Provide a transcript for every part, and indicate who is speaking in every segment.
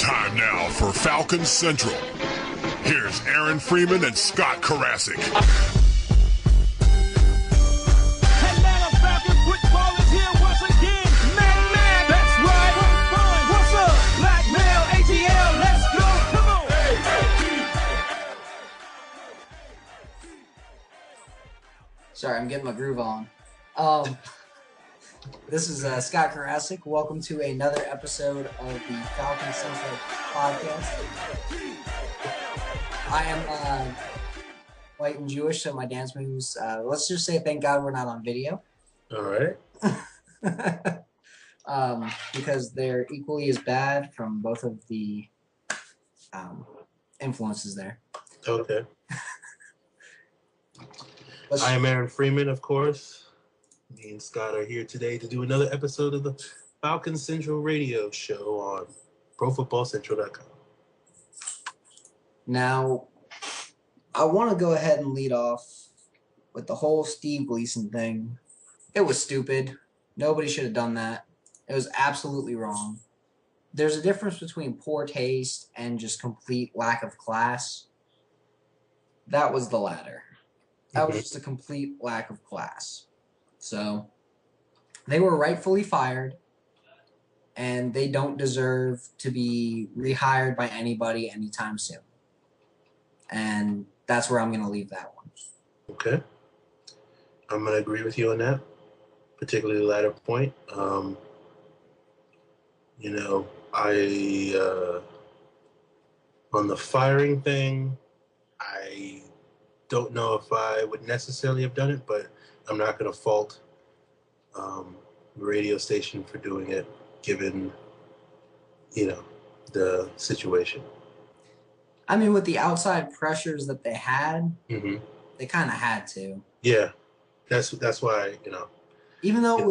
Speaker 1: Time now for Falcons Central. Here's Aaron Freeman and Scott Carasik.
Speaker 2: Atlanta Falcons football is here once again. Man, that's right. What's up? Black male, ATL, let's go. Come on.
Speaker 3: Sorry, I'm getting my groove on. This is Scott Carasik. Welcome to another episode of the Falcons Central podcast. I am white and Jewish, so my dance moves, let's just say thank God we're not on video.
Speaker 4: All right.
Speaker 3: Because they're equally as bad from both of the influences there.
Speaker 4: Okay. I am Aaron Freeman, of course. Me and Scott are here today to do another episode of the Falcons Central Radio show on ProFootballCentral.com.
Speaker 3: Now, I want to go ahead and lead off with the whole Steve Gleason thing. It was stupid. Nobody should have done that. It was absolutely wrong. There's a difference between poor taste and just complete lack of class. That was the latter. That was just a complete lack of class. So, they were rightfully fired, and they don't deserve to be rehired by anybody anytime soon. And that's where I'm going to leave that one.
Speaker 4: Okay. I'm going to agree with you on that, particularly the latter point. On the firing thing, I don't know if I would necessarily have done it, but I'm not going to fault the radio station for doing it, given, the situation.
Speaker 3: I mean, with the outside pressures that they had, they kind of had to.
Speaker 4: Yeah, that's why,
Speaker 3: Even though it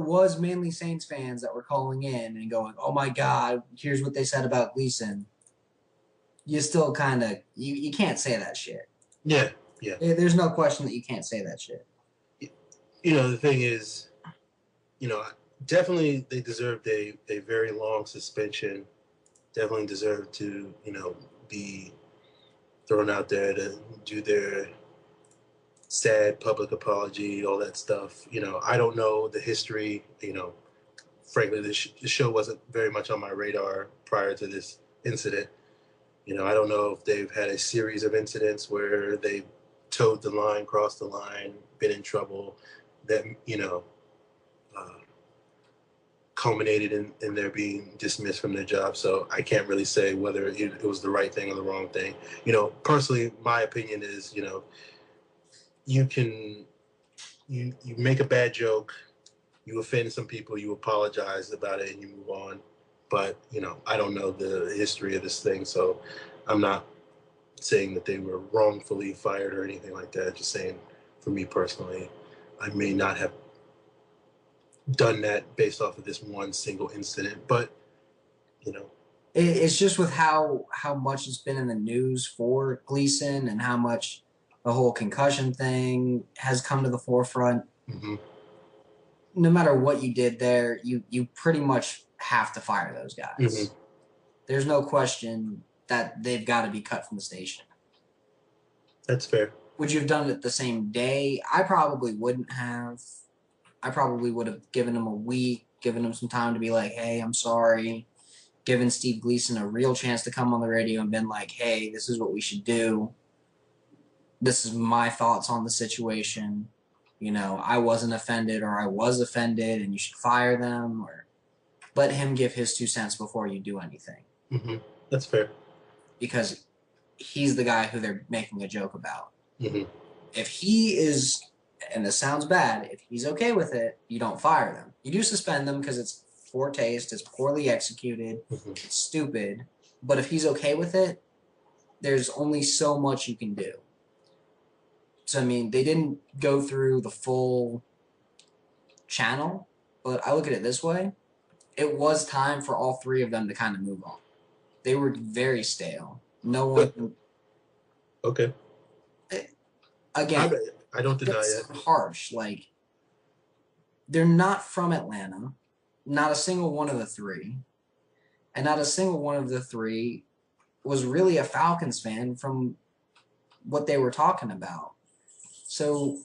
Speaker 3: was mainly Saints fans that were calling in and going, "Oh my God, here's what they said about Gleason," you still kind of you can't say that shit.
Speaker 4: Yeah.
Speaker 3: There's no question that you can't say that shit.
Speaker 4: The thing is, definitely they deserved a very long suspension. Definitely deserved to, be thrown out there to do their sad public apology, all that stuff. I don't know the history. Frankly, the show wasn't very much on my radar prior to this incident. I don't know if they've had a series of incidents where they towed the line, crossed the line, been in trouble, that, culminated in their being dismissed from their job. So I can't really say whether it was the right thing or the wrong thing. Personally, my opinion is, you make a bad joke, you offend some people, you apologize about it, and you move on. But, I don't know the history of this thing, so I'm not saying that they were wrongfully fired or anything like that. Just saying, for me personally, I may not have done that based off of this one single incident, but,
Speaker 3: It's just with how much it's been in the news for Gleason and how much the whole concussion thing has come to the forefront.
Speaker 4: Mm-hmm.
Speaker 3: No matter what you did there, you pretty much have to fire those guys.
Speaker 4: Mm-hmm.
Speaker 3: There's no question that they've got to be cut from the station.
Speaker 4: That's fair.
Speaker 3: Would you have done it the same day? I probably wouldn't have. I probably would have given him a week, given him some time to be like, "Hey, I'm sorry," given Steve Gleason a real chance to come on the radio and been like, "Hey, this is what we should do. This is my thoughts on the situation. I wasn't offended or I was offended and you should fire them," or let him give his 2 cents before you do anything.
Speaker 4: Mm-hmm. That's fair.
Speaker 3: Because he's the guy who they're making a joke about.
Speaker 4: Mm-hmm.
Speaker 3: If he is, and this sounds bad, if he's okay with it, you don't fire them. You do suspend them because it's poor taste, it's poorly executed, it's stupid. But if he's okay with it, there's only so much you can do. So, I mean, they didn't go through the full channel, but I look at it this way. It was time for all three of them to kind of move on. They were very stale. No one...
Speaker 4: Okay.
Speaker 3: Again,
Speaker 4: I don't deny
Speaker 3: it's
Speaker 4: it.
Speaker 3: harsh. Like, they're not from Atlanta. Not a single one of the three. And not a single one of the three was really a Falcons fan from what they were talking about. So,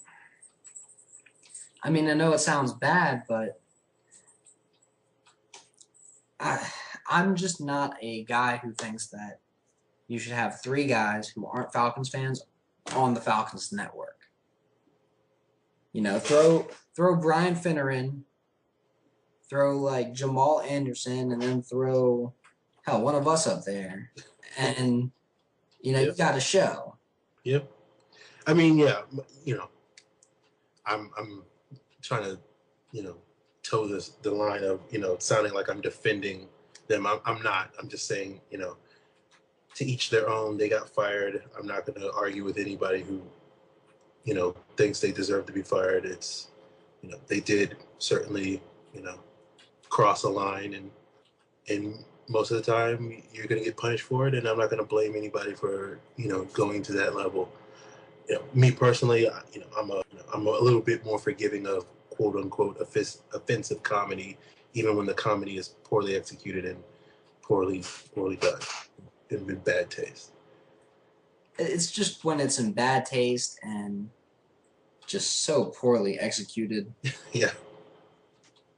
Speaker 3: I mean, I know it sounds bad, but I'm just not a guy who thinks that you should have three guys who aren't Falcons fans on the Falcons network. You know, throw Brian Finner in, throw like Jamal Anderson, and then throw one of us up there, and you got a show.
Speaker 4: Yep. I mean, yeah, I'm trying to toe the line of sounding like I'm defending them. I'm not. I'm just saying to each their own. They got fired. I'm not going to argue with anybody who thinks they deserve to be fired. It's they did certainly cross a line, and most of the time you're going to get punished for it, and I'm not going to blame anybody for going to that level. Me personally, I'm a little bit more forgiving of quote unquote offensive comedy, even when the comedy is poorly executed and poorly done and in bad taste.
Speaker 3: It's just when it's in bad taste and just so poorly executed.
Speaker 4: Yeah.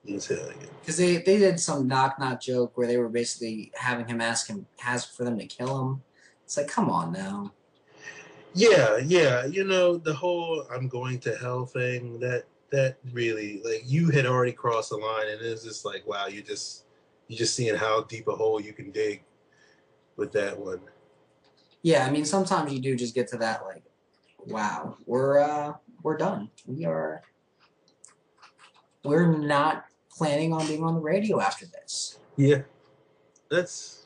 Speaker 4: Let's say that again.
Speaker 3: Because they did some knock joke where they were basically having him ask for them to kill him. It's like, come on now.
Speaker 4: Yeah. The whole "I'm going to hell" thing, that really, like, you had already crossed the line, and it's just like, wow, you're just seeing how deep a hole you can dig with that one.
Speaker 3: Yeah, I mean, sometimes you do just get to that, like, wow, we're done. We're not planning on being on the radio after this.
Speaker 4: Yeah. That's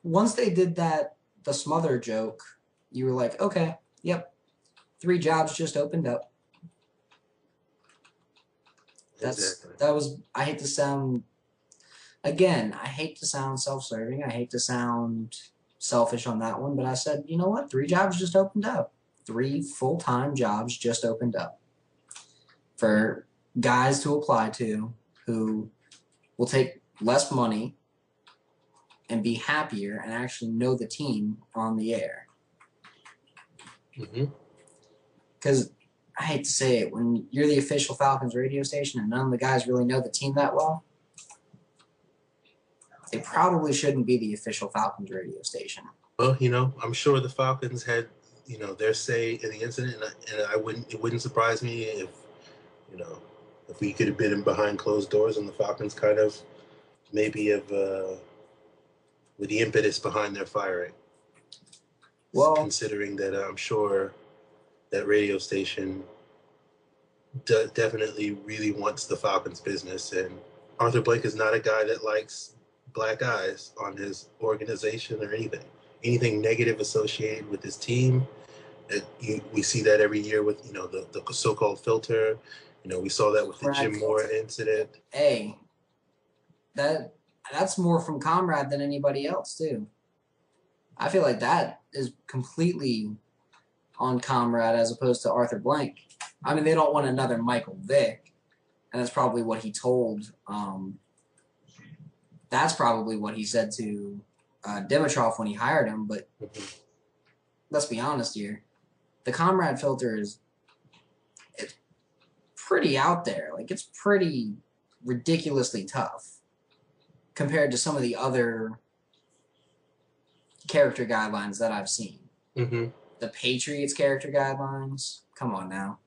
Speaker 3: once they did the smother joke, you were like, okay, yep, 3 jobs just opened up. I hate to sound self-serving. I hate to sound selfish on that one, but I said, you know what? 3 jobs just opened up. 3 full-time jobs just opened up for guys to apply to who will take less money and be happier and actually know the team on the air. Because I hate to say it, when you're the official Falcons radio station and none of the guys really know the team that well, they probably shouldn't be the official Falcons radio station.
Speaker 4: Well, I'm sure the Falcons had, their say in the incident, and it wouldn't surprise me if we could have been behind closed doors and the Falcons kind of maybe have with the impetus behind their firing. Well, considering that I'm sure that radio station definitely really wants the Falcons business, and Arthur Blank is not a guy that likes black eyes on his organization or anything negative associated with his team. We see that every year with the so-called filter. We saw that with the Jim Moore incident.
Speaker 3: Hey, that's more from Comrade than anybody else too. I feel like that is completely on Comrade as opposed to Arthur Blank. I mean, they don't want another Michael Vick, and that's probably what he told. That's probably what he said to Dimitrov when he hired him. But let's be honest here, the Comrade filter it's pretty out there. Like, it's pretty ridiculously tough compared to some of the other character guidelines that I've seen. The Patriots character guidelines, come on now.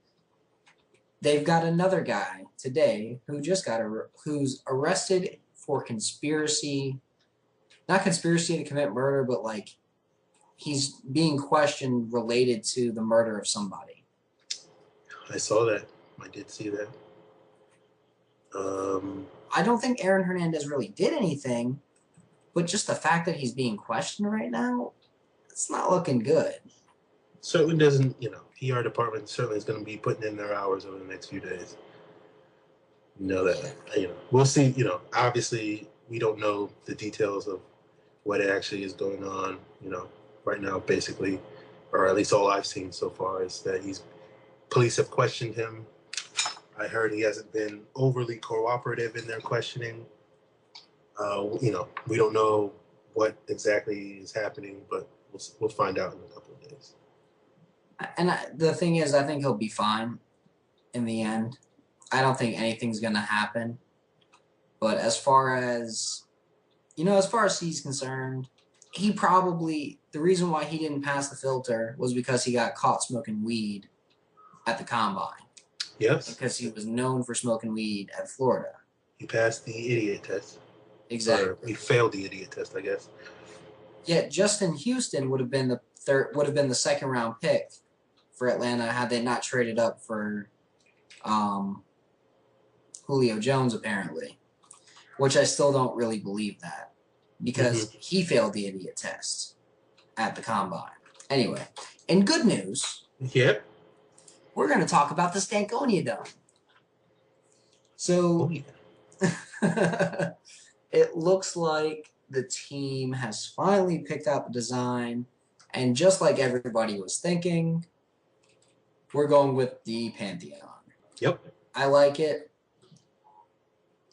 Speaker 3: They've got another guy today who just who's arrested for not conspiracy to commit murder, but like he's being questioned related to the murder of somebody.
Speaker 4: I saw that. I did see that.
Speaker 3: I don't think Aaron Hernandez really did anything, but just the fact that he's being questioned right now, it's not looking good.
Speaker 4: Certainly doesn't, PR department certainly is going to be putting in their hours over the next few days. That, we'll see, obviously we don't know the details of what actually is going on, right now, basically, or at least all I've seen so far is that police have questioned him. I heard he hasn't been overly cooperative in their questioning. We don't know what exactly is happening, but we'll find out in a couple of days.
Speaker 3: And the thing is, I think he'll be fine in the end. I don't think anything's going to happen. But as far as he's concerned, the reason why he didn't pass the filter was because he got caught smoking weed at the combine.
Speaker 4: Yes.
Speaker 3: Because he was known for smoking weed at Florida.
Speaker 4: He passed the idiot test.
Speaker 3: Exactly.
Speaker 4: Or he failed the idiot test, I guess.
Speaker 3: Yet Justin Houston would have been the second round pick for Atlanta had they not traded up for Julio Jones, apparently. Which I still don't really believe that. Because he failed the idiot test at the combine. Anyway, in good news,
Speaker 4: yep,
Speaker 3: we're going to talk about the Stankonia Dome. So, it looks like the team has finally picked out the design, and just like everybody was thinking, we're going with the Pantheon.
Speaker 4: Yep.
Speaker 3: I like it.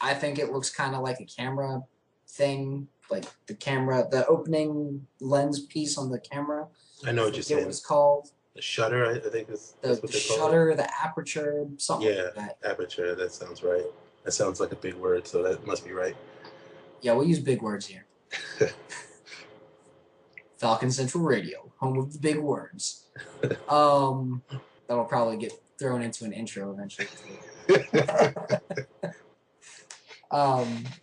Speaker 3: I think it looks kind of like a camera thing, like the opening lens piece on the camera.
Speaker 4: I know what you're saying.
Speaker 3: It was called
Speaker 4: the shutter. I think that's what they call
Speaker 3: shutter,
Speaker 4: it.
Speaker 3: The aperture, something like that.
Speaker 4: Aperture. That sounds right. That sounds like a big word, so that must be right.
Speaker 3: Yeah, we'll use big words here. Falcons Central Radio, home of the big words. That'll probably get thrown into an intro eventually.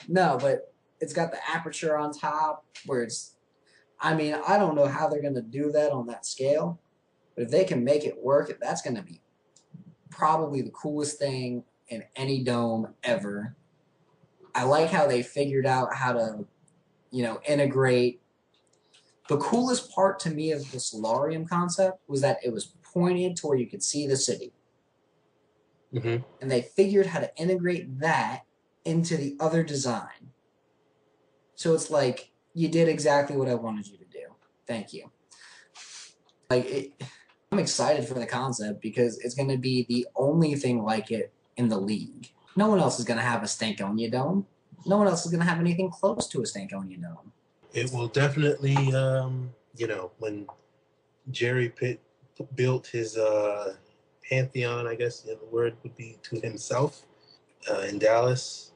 Speaker 3: No, but it's got the aperture on top where I don't know how they're going to do that on that scale, but if they can make it work, that's going to be probably the coolest thing in any dome ever. I like how they figured out how to, integrate. The coolest part to me of the solarium concept was that it was pointed to where you could see the city.
Speaker 4: Mm-hmm.
Speaker 3: And they figured how to integrate that into the other design. So it's like, you did exactly what I wanted you to do. Thank you. I'm excited for the concept because it's going to be the only thing like it in the league. No one else is going to have a Stankonia Dome. No one else is going to have anything close to a Stankonia Dome.
Speaker 4: It will definitely, when Jerry Pitt built his Pantheon, I guess the word would be, to himself in Dallas,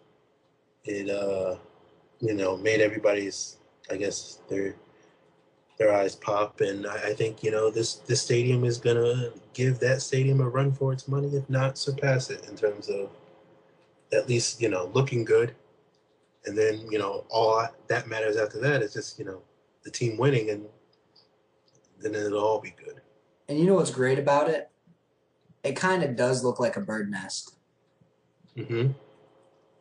Speaker 4: it, made everybody's, I guess, their eyes pop. And I think, this stadium is going to give that stadium a run for its money, if not surpass it in terms of at least, looking good. And then, all that matters after that is just, the team winning, and then it'll all be good.
Speaker 3: And you know what's great about it? It kind of does look like a bird nest.
Speaker 4: Mm-hmm.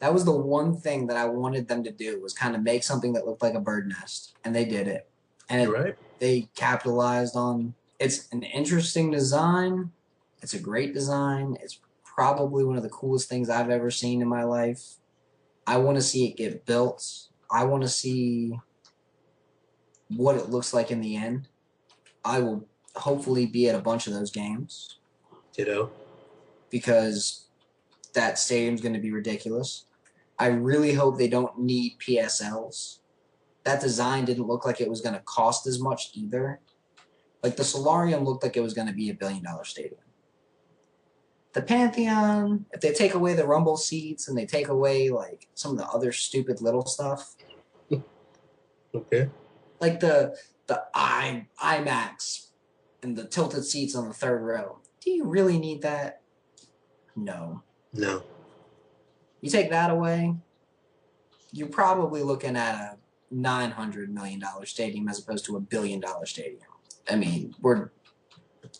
Speaker 3: That was the one thing that I wanted them to do, was kind of make something that looked like a bird nest. And they did it. And they capitalized on. It's an interesting design. It's a great design. It's probably one of the coolest things I've ever seen in my life. I want to see it get built. I want to see what it looks like in the end. I will hopefully be at a bunch of those games.
Speaker 4: Ditto.
Speaker 3: Because that stadium's going to be ridiculous. I really hope they don't need PSLs. That design didn't look like it was going to cost as much either. Like, the Solarium looked like it was going to be $1 billion stadium. The Pantheon, if they take away the rumble seats and they take away, like, some of the other stupid little stuff.
Speaker 4: Okay.
Speaker 3: Like the IMAX and the tilted seats on the third row. Do you really need that? No.
Speaker 4: No.
Speaker 3: You take that away, you're probably looking at a $900 million stadium as opposed to $1 billion stadium. I mean,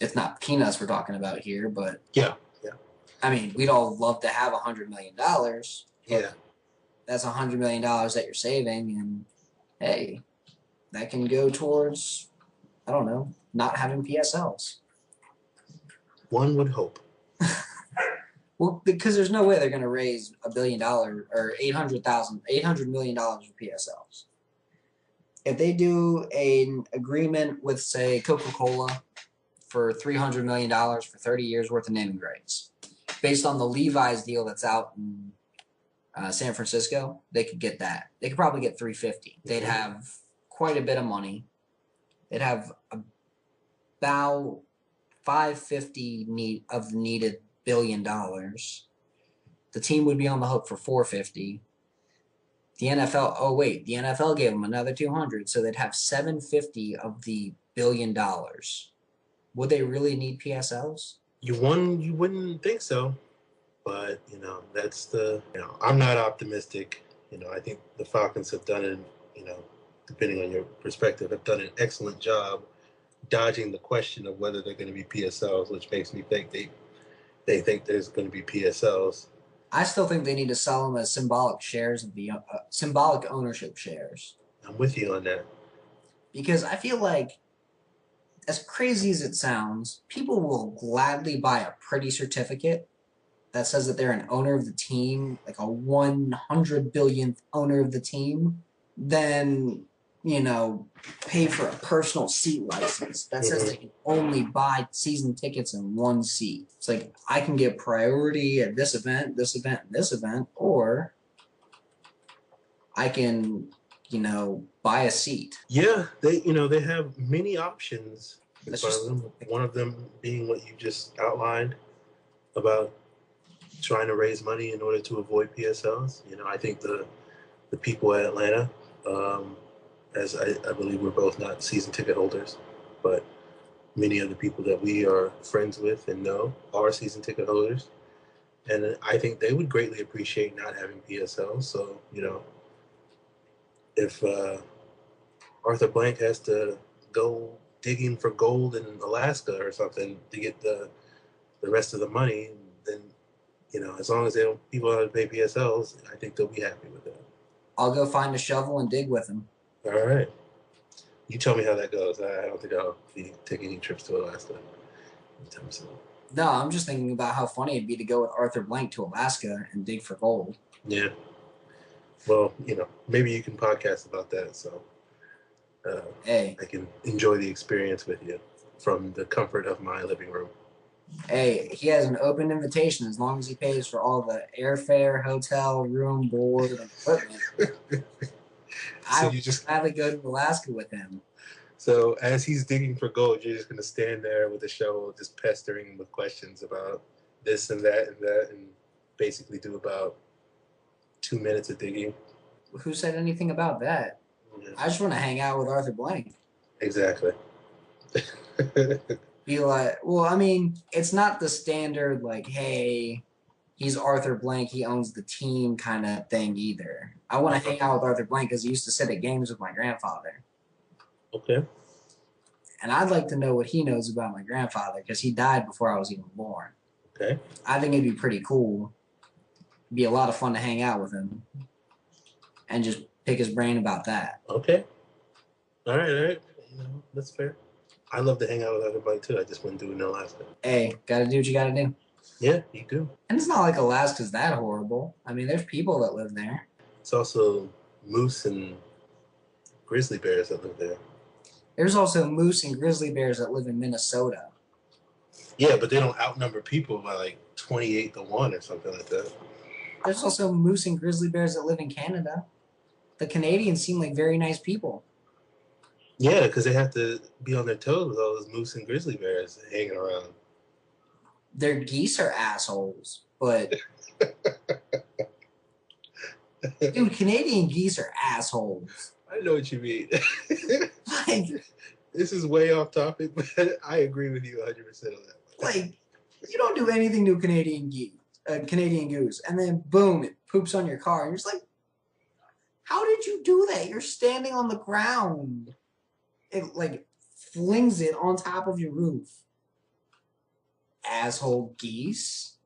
Speaker 3: it's not peanuts we're talking about here, but
Speaker 4: yeah.
Speaker 3: I mean, we'd all love to have $100 million.
Speaker 4: Yeah.
Speaker 3: That's $100 million that you're saving, and hey, that can go towards, I don't know, not having PSLs.
Speaker 4: One would hope.
Speaker 3: Well, because there's no way they're going to raise $1 billion or $800 million for PSLs. If they do an agreement with, say, Coca-Cola for $300 million for 30 years worth of naming rights, based on the Levi's deal that's out in San Francisco, they could get that. They could probably get 350. They'd have quite a bit of money. They'd have about 550 needed $1 billion. The team would be on the hook for 450. The NFL gave them another 200, so they'd have 750 of the $1 billion. Would they really need PSLs?
Speaker 4: You wouldn't think so, but I'm not optimistic. I think the Falcons have done it. Depending on your perspective, have done an excellent job dodging the question of whether they're going to be PSLs, which makes me think they think there's going to be PSLs.
Speaker 3: I still think they need to sell them as symbolic shares of the symbolic ownership shares.
Speaker 4: I'm with you on that.
Speaker 3: Because I feel like, as crazy as it sounds, people will gladly buy a pretty certificate that says that they're an owner of the team, like a 100 billionth owner of the team, than, pay for a personal seat license that says they can only buy season tickets in one seat. It's like, I can get priority at this event, this event, and this event, or I can, buy a seat.
Speaker 4: Yeah, they have many options in front of them. One of them being what you just outlined about trying to raise money in order to avoid PSLs. I think the people at Atlanta, as I believe we're both not season ticket holders, but many of the people that we are friends with and know are season ticket holders. And I think they would greatly appreciate not having PSLs. So, if Arthur Blank has to go digging for gold in Alaska or something to get the rest of the money, then, as long as people don't pay PSLs, I think they'll be happy with that.
Speaker 3: I'll go find a shovel and dig with him.
Speaker 4: All right. You tell me how that goes. I don't think I'll be taking any trips to Alaska anytime soon.
Speaker 3: No, I'm just thinking about how funny it'd be to go with Arthur Blank to Alaska and dig for gold.
Speaker 4: Yeah. Well, maybe you can podcast about that, so I can enjoy the experience with you from the comfort of my living room.
Speaker 3: Hey, he has an open invitation as long as he pays for all the airfare, hotel, room, board, and equipment. I would gladly go to Alaska with him.
Speaker 4: So as he's digging for gold, you're just going to stand there with a shovel, just pestering him with questions about this and that, and basically do about 2 minutes of digging.
Speaker 3: Who said anything about that? Yeah. I just want to hang out with Arthur Blank.
Speaker 4: Exactly.
Speaker 3: Be like, it's not the standard, like, hey, he's Arthur Blank, he owns the team kind of thing either. I want to hang out with Arthur Blank because he used to sit at games with my grandfather.
Speaker 4: Okay.
Speaker 3: And I'd like to know what he knows about my grandfather because he died before I was even born.
Speaker 4: Okay.
Speaker 3: I think it'd be pretty cool. It'd be a lot of fun to hang out with him and just pick his brain about that.
Speaker 4: Okay. All right. That's fair. I love to hang out with everybody too. I just wouldn't do it in Alaska.
Speaker 3: Hey, gotta do what you gotta do.
Speaker 4: Yeah, you do.
Speaker 3: And it's not like Alaska's that horrible. There's people that live there.
Speaker 4: It's also moose and grizzly bears that live there.
Speaker 3: There's also moose and grizzly bears that live in Minnesota.
Speaker 4: Yeah, but they don't outnumber people by like 28-1 or something like that.
Speaker 3: There's also moose and grizzly bears that live in Canada. The Canadians seem like very nice people.
Speaker 4: Yeah, because they have to be on their toes with all those moose and grizzly bears hanging around.
Speaker 3: Their geese are assholes, but... Dude, Canadian geese are assholes.
Speaker 4: I know what you mean.
Speaker 3: Like...
Speaker 4: This is way off topic, but I agree with you 100% on that.
Speaker 3: Like, you don't do anything to a Canadian goose, and then boom, it poops on your car, and you're just like, how did you do that? You're standing on the ground. It, like, flings it on top of your roof. Asshole geese.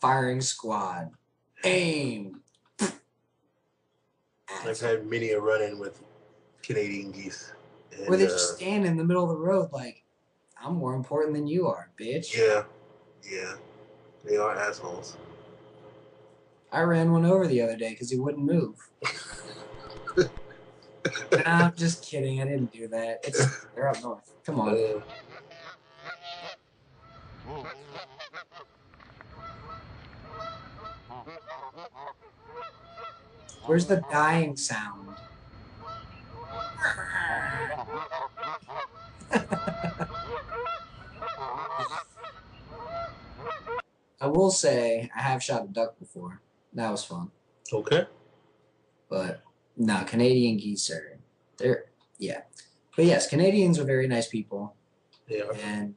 Speaker 3: Firing squad. Aim.
Speaker 4: I've had many a run-in with Canadian geese. And,
Speaker 3: where they just stand in the middle of the road like, I'm more important than you are, bitch.
Speaker 4: Yeah. They are assholes.
Speaker 3: I ran one over the other day because he wouldn't move. Nah, I'm just kidding. I didn't do that. They're up north. Come on. Where's the dying sound? I will say I have shot a duck before. That was fun.
Speaker 4: Okay.
Speaker 3: But no, Canadian geese are yeah. But yes, Canadians are very nice people.
Speaker 4: They are.
Speaker 3: And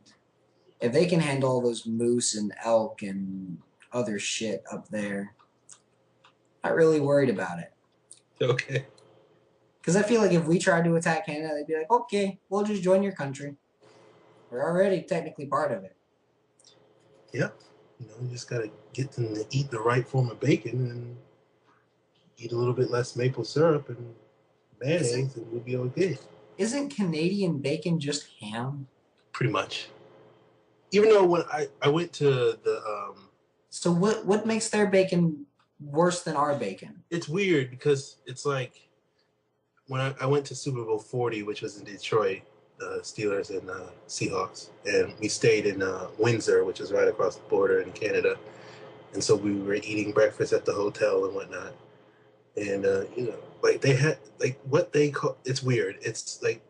Speaker 3: if they can handle all those moose and elk and other shit up there, not really worried about it.
Speaker 4: Okay.
Speaker 3: Because I feel like if we tried to attack Canada, they'd be like, okay, we'll just join your country. We're already technically part of it.
Speaker 4: Yeah. You know, you just got to get them to eat the right form of bacon and eat a little bit less maple syrup and mayonnaise, and we'll be okay.
Speaker 3: Isn't Canadian bacon just ham?
Speaker 4: Pretty much. Even though when I went to the...
Speaker 3: So what makes their bacon worse than our bacon?
Speaker 4: It's weird because it's like when I went to Super Bowl 40, which was in Detroit, the Steelers and Seahawks, and we stayed in Windsor, which is right across the border in Canada. And so we were eating breakfast at the hotel and whatnot. And, you know, like they had, like what they call, it's weird. It's like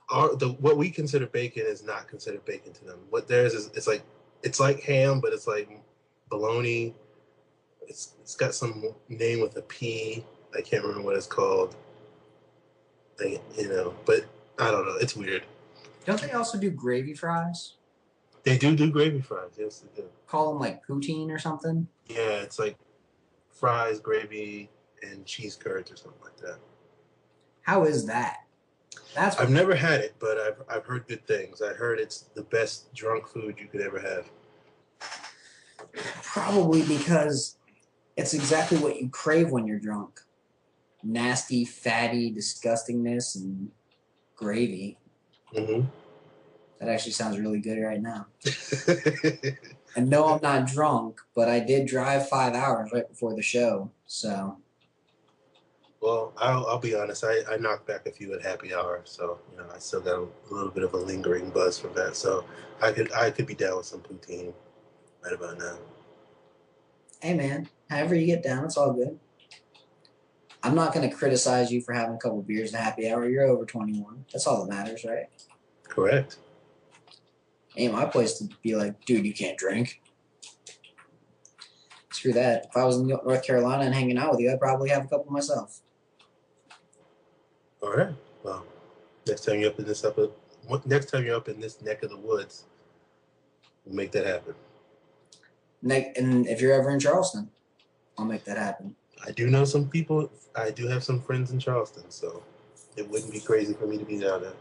Speaker 4: what we consider bacon is not considered bacon to them. What theirs is, it's like ham, but it's like bologna. It's got some name with a P. I can't remember what it's called. You know, but I don't know. It's weird.
Speaker 3: Don't they also do gravy fries?
Speaker 4: They do gravy fries. Yes, they do.
Speaker 3: Call them like poutine or something?
Speaker 4: Yeah, it's like fries, gravy, and cheese curds or something like that.
Speaker 3: How is that?
Speaker 4: I've never had it, but I've heard good things. I heard it's the best drunk food you could ever have.
Speaker 3: Probably because it's exactly what you crave when you're drunk. Nasty, fatty disgustingness and gravy.
Speaker 4: Mm-hmm.
Speaker 3: That actually sounds really good right now. And no, I'm not drunk, but I did drive 5 hours right before the show, so.
Speaker 4: Well, I'll be honest. I knocked back a few at happy hour, so you know I still got a little bit of a lingering buzz from that. So I could be down with some poutine right about now.
Speaker 3: Hey man, however you get down, it's all good. I'm not going to criticize you for having a couple beers at happy hour. You're over 21. That's all that matters, right?
Speaker 4: Correct.
Speaker 3: Ain't my place to be like, dude, you can't drink. Screw that. If I was in North Carolina and hanging out with you, I'd probably have a couple myself.
Speaker 4: All right. Well, next time you're up in this neck of the woods, we'll make that happen.
Speaker 3: And if you're ever in Charleston, I'll make that happen.
Speaker 4: I do know some people. I do have some friends in Charleston, so it wouldn't be crazy for me to be down there.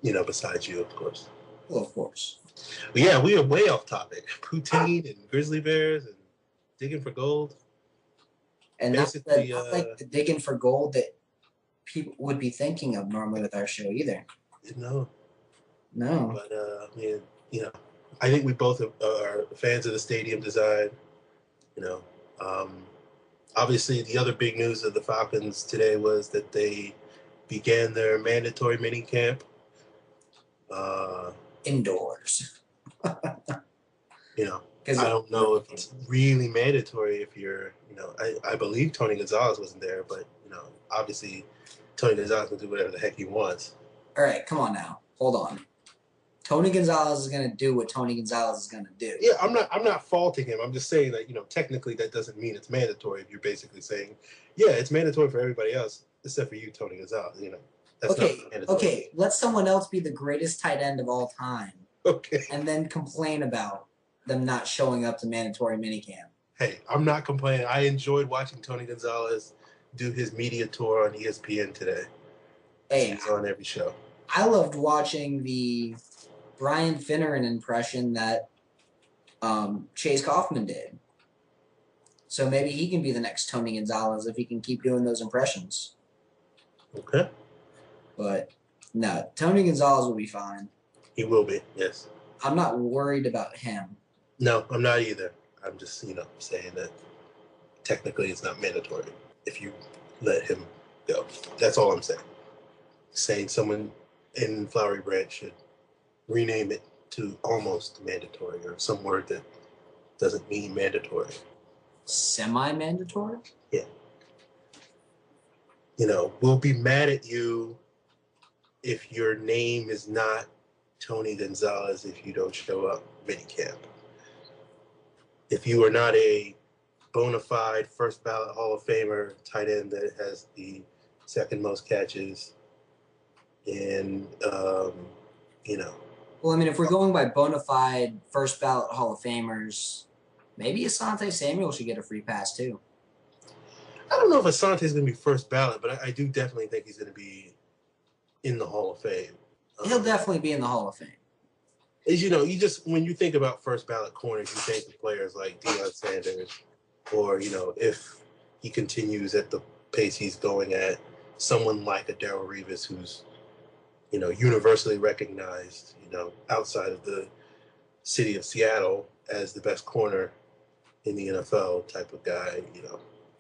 Speaker 4: You know, besides you, of course.
Speaker 3: Well, of course.
Speaker 4: But yeah, we are way off topic. Poutine and grizzly bears and digging for gold.
Speaker 3: And not like the digging for gold that people would be thinking of normally with our show either.
Speaker 4: No.
Speaker 3: No.
Speaker 4: But, I mean, you know, I think we both are fans of the stadium design. You know, obviously the other big news of the Falcons today was that they began their mandatory mini camp.
Speaker 3: Indoors.
Speaker 4: You know, I don't know if it's really mandatory if you're, you know, I believe Tony Gonzalez wasn't there, but, you know, obviously Tony Gonzalez can do whatever the heck he wants.
Speaker 3: All right, come on now. Hold on. Tony Gonzalez is going to do what Tony Gonzalez is going to do.
Speaker 4: Yeah, I'm not faulting him. I'm just saying that, you know, technically that doesn't mean it's mandatory if you're basically saying, yeah, it's mandatory for everybody else except for you, Tony Gonzalez, you know. That's
Speaker 3: okay, let someone else be the greatest tight end of all time.
Speaker 4: Okay.
Speaker 3: And then complain about them not showing up to mandatory minicamp.
Speaker 4: Hey, I'm not complaining. I enjoyed watching Tony Gonzalez do his media tour on ESPN today.
Speaker 3: Hey,
Speaker 4: he's on every show.
Speaker 3: I loved watching the Brian Finneran impression that Chase Kaufman did. So maybe he can be the next Tony Gonzalez if he can keep doing those impressions.
Speaker 4: Okay.
Speaker 3: But no, Tony Gonzalez will be fine.
Speaker 4: He will be, yes.
Speaker 3: I'm not worried about him.
Speaker 4: No, I'm not either. I'm just, you know, saying that technically it's not mandatory if you let him go. That's all I'm saying. Saying someone in Flowery Branch should rename it to almost mandatory or some word that doesn't mean mandatory.
Speaker 3: Semi-mandatory?
Speaker 4: Yeah. We'll be mad at you if your name is not Tony Gonzalez if you don't show up minicamp. If you are not a bona fide first ballot Hall of Famer tight end that has the second most catches, and
Speaker 3: Well, I mean, if we're going by bona fide first ballot Hall of Famers, maybe Asante Samuel should get a free pass too.
Speaker 4: I don't know if Asante's going to be first ballot, but I do definitely think he's going to be in the Hall of Fame.
Speaker 3: He'll definitely be in the Hall of Fame.
Speaker 4: Is when you think about first ballot corners, you think of players like Deion Sanders, or if he continues at the pace he's going at, someone like a Darrelle Revis, who's universally recognized, outside of the city of Seattle as the best corner in the NFL type of guy.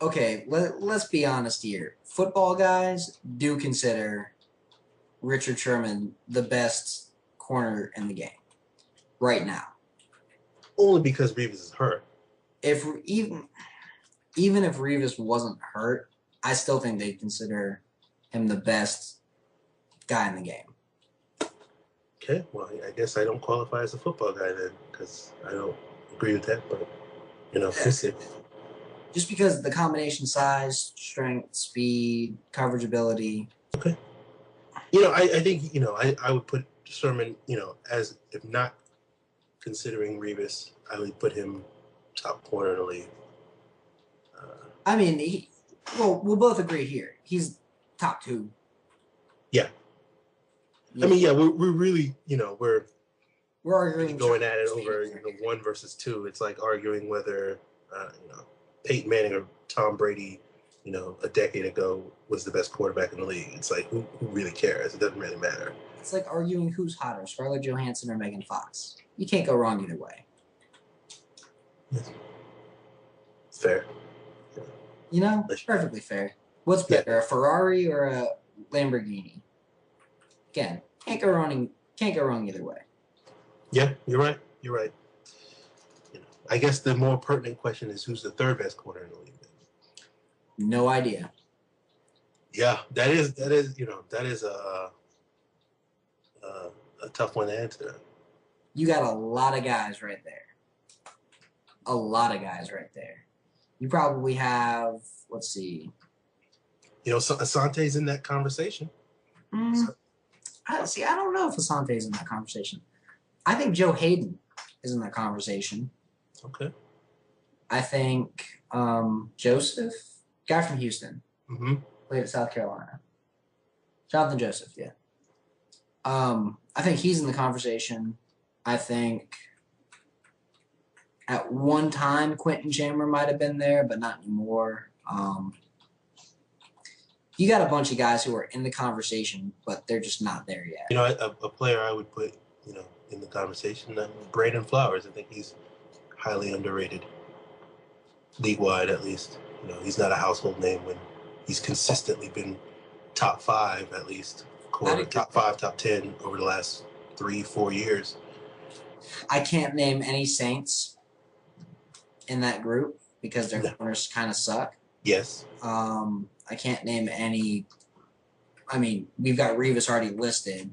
Speaker 3: Okay, let's be honest here. Football guys do consider Richard Sherman the best corner in the game right now.
Speaker 4: Only because Revis is hurt.
Speaker 3: If even if Revis wasn't hurt, I still think they'd consider him the best guy in the game.
Speaker 4: Okay, well, I guess I don't qualify as a football guy then, because I don't agree with that, but, we'll see.
Speaker 3: Just because the combination size, strength, speed, coverage ability.
Speaker 4: Okay. I think, I would put Sherman, as, if not considering Revis, I would put him top corner in the league.
Speaker 3: I mean, we'll both agree here. He's top 2.
Speaker 4: Yeah. I mean, yeah, we're really, we're
Speaker 3: arguing
Speaker 4: going at it over 1 versus 2. It's like arguing whether, Peyton Manning or Tom Brady, a decade ago was the best quarterback in the league. It's like, who really cares? It doesn't really matter.
Speaker 3: It's like arguing who's hotter, Scarlett Johansson or Megan Fox. You can't go wrong either way.
Speaker 4: Fair.
Speaker 3: It's perfectly fair. What's better, a Ferrari or a Lamborghini? Again, can't go wrong either way.
Speaker 4: Yeah, you're right. I guess the more pertinent question is, who's the third best corner in the league?
Speaker 3: No idea.
Speaker 4: Yeah, that is a tough one to answer.
Speaker 3: You got a lot of guys right there. You probably have, let's see.
Speaker 4: Asante's in that conversation.
Speaker 3: I don't know if Asante's in that conversation. I think Joe Hayden is in that conversation.
Speaker 4: Okay.
Speaker 3: I think Joseph, guy from Houston, played at South Carolina. Jonathan Joseph, yeah. I think he's in the conversation. I think at one time Quentin Chandler might have been there, but not anymore. You got a bunch of guys who are in the conversation, but they're just not there yet.
Speaker 4: A player I would put, in the conversation, Brandon Flowers. I think he's highly underrated, league-wide at least. He's not a household name when he's consistently been top 5 at least, top 5, top 10 over the last 3-4 years.
Speaker 3: I can't name any Saints in that group because their corners kind of suck.
Speaker 4: Yes.
Speaker 3: I can't name any. I mean, we've got Revis already listed,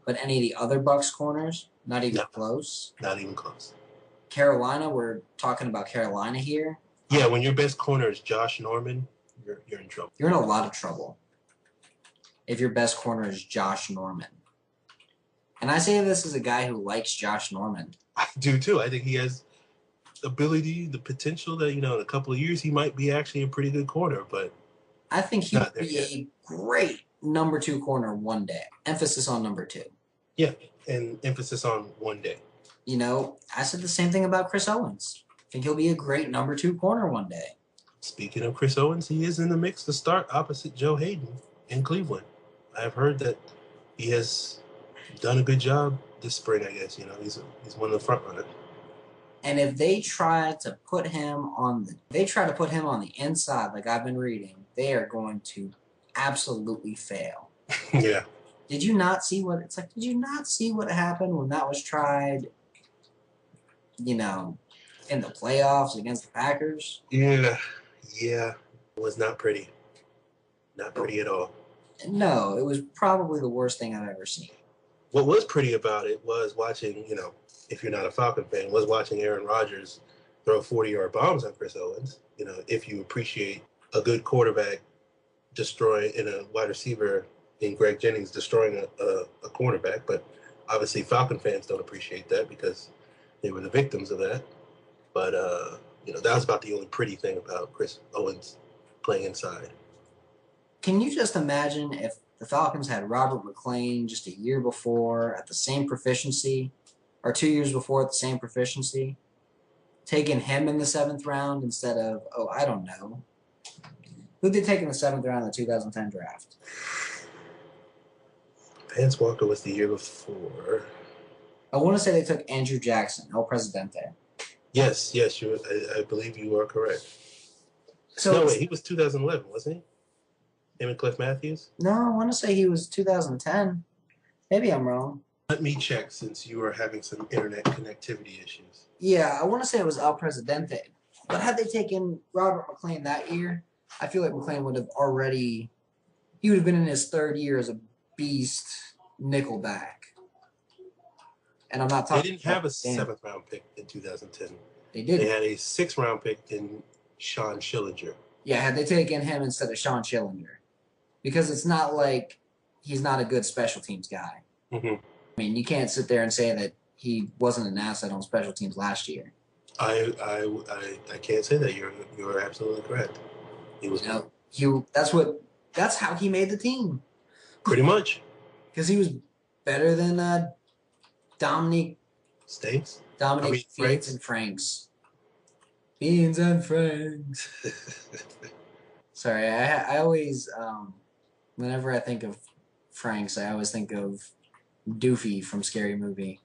Speaker 3: but any of the other Bucs corners, not even close.
Speaker 4: Not even close.
Speaker 3: Carolina, we're talking about Carolina here.
Speaker 4: Yeah, when your best corner is Josh Norman, you're in trouble.
Speaker 3: You're in a lot of trouble if your best corner is Josh Norman. And I say this as a guy who likes Josh Norman.
Speaker 4: I do too. I think he has ability, the potential that, in a couple of years he might be actually a pretty good corner, but
Speaker 3: I think he would be a great number 2 corner one day. Emphasis on number 2.
Speaker 4: Yeah, and emphasis on one day.
Speaker 3: I said the same thing about Chris Owens. I think he'll be a great number 2 corner one day.
Speaker 4: Speaking of Chris Owens, he is in the mix to start opposite Joe Hayden in Cleveland. I've heard that he has done a good job this spring, I guess. He's one of the front runners.
Speaker 3: And if they try to put him on the inside, like I've been reading, they are going to absolutely fail.
Speaker 4: Yeah.
Speaker 3: Did you not see what happened when that was tried? in the playoffs against the Packers.
Speaker 4: Yeah. It was not pretty. Not pretty at all.
Speaker 3: No, it was probably the worst thing I've ever seen.
Speaker 4: What was pretty about it was watching, if you're not a Falcon fan, was watching Aaron Rodgers throw 40-yard bombs on Chris Owens. If you appreciate a good quarterback destroying in a wide receiver in Greg Jennings destroying a cornerback, but obviously Falcon fans don't appreciate that because they were the victims of that. But that was about the only pretty thing about Chris Owens playing inside.
Speaker 3: Can you just imagine if the Falcons had Robert McClain just a year before at the same proficiency, or 2 years before at the same proficiency, taking him in the 7th round instead of, I don't know. Who did they take in the 7th round of the 2010 draft?
Speaker 4: Vance Walker was the year before.
Speaker 3: I want to say they took Andrew Jackson, El Presidente.
Speaker 4: Yes, I believe you are correct.
Speaker 3: So
Speaker 4: no, wait, he was 2011, wasn't he? Him and Cliff Matthews?
Speaker 3: No, I want to say he was 2010. Maybe I'm wrong.
Speaker 4: Let me check since you are having some internet connectivity issues.
Speaker 3: Yeah, I want to say it was El Presidente. But had they taken Robert McClain that year, I feel like McClain would have he would have been in his 3rd year as a beast nickelback. And I'm not talking.
Speaker 4: They didn't have a 7th round pick in 2010.
Speaker 3: They did.
Speaker 4: They had a 6th round pick in Sean Schillinger.
Speaker 3: Yeah, had they taken him instead of Sean Schillinger. Because it's not like he's not a good special teams guy.
Speaker 4: Mm-hmm.
Speaker 3: I mean, you can't sit there and say that he wasn't an asset on special teams last year.
Speaker 4: I can't say that. You're absolutely correct. He was.
Speaker 3: That's how he made the team.
Speaker 4: Pretty much.
Speaker 3: Because he was better than Dominique
Speaker 4: States.
Speaker 3: Beans and Franks. Beans and Franks. Sorry, I always whenever I think of Franks, I always think of Doofy from Scary Movie.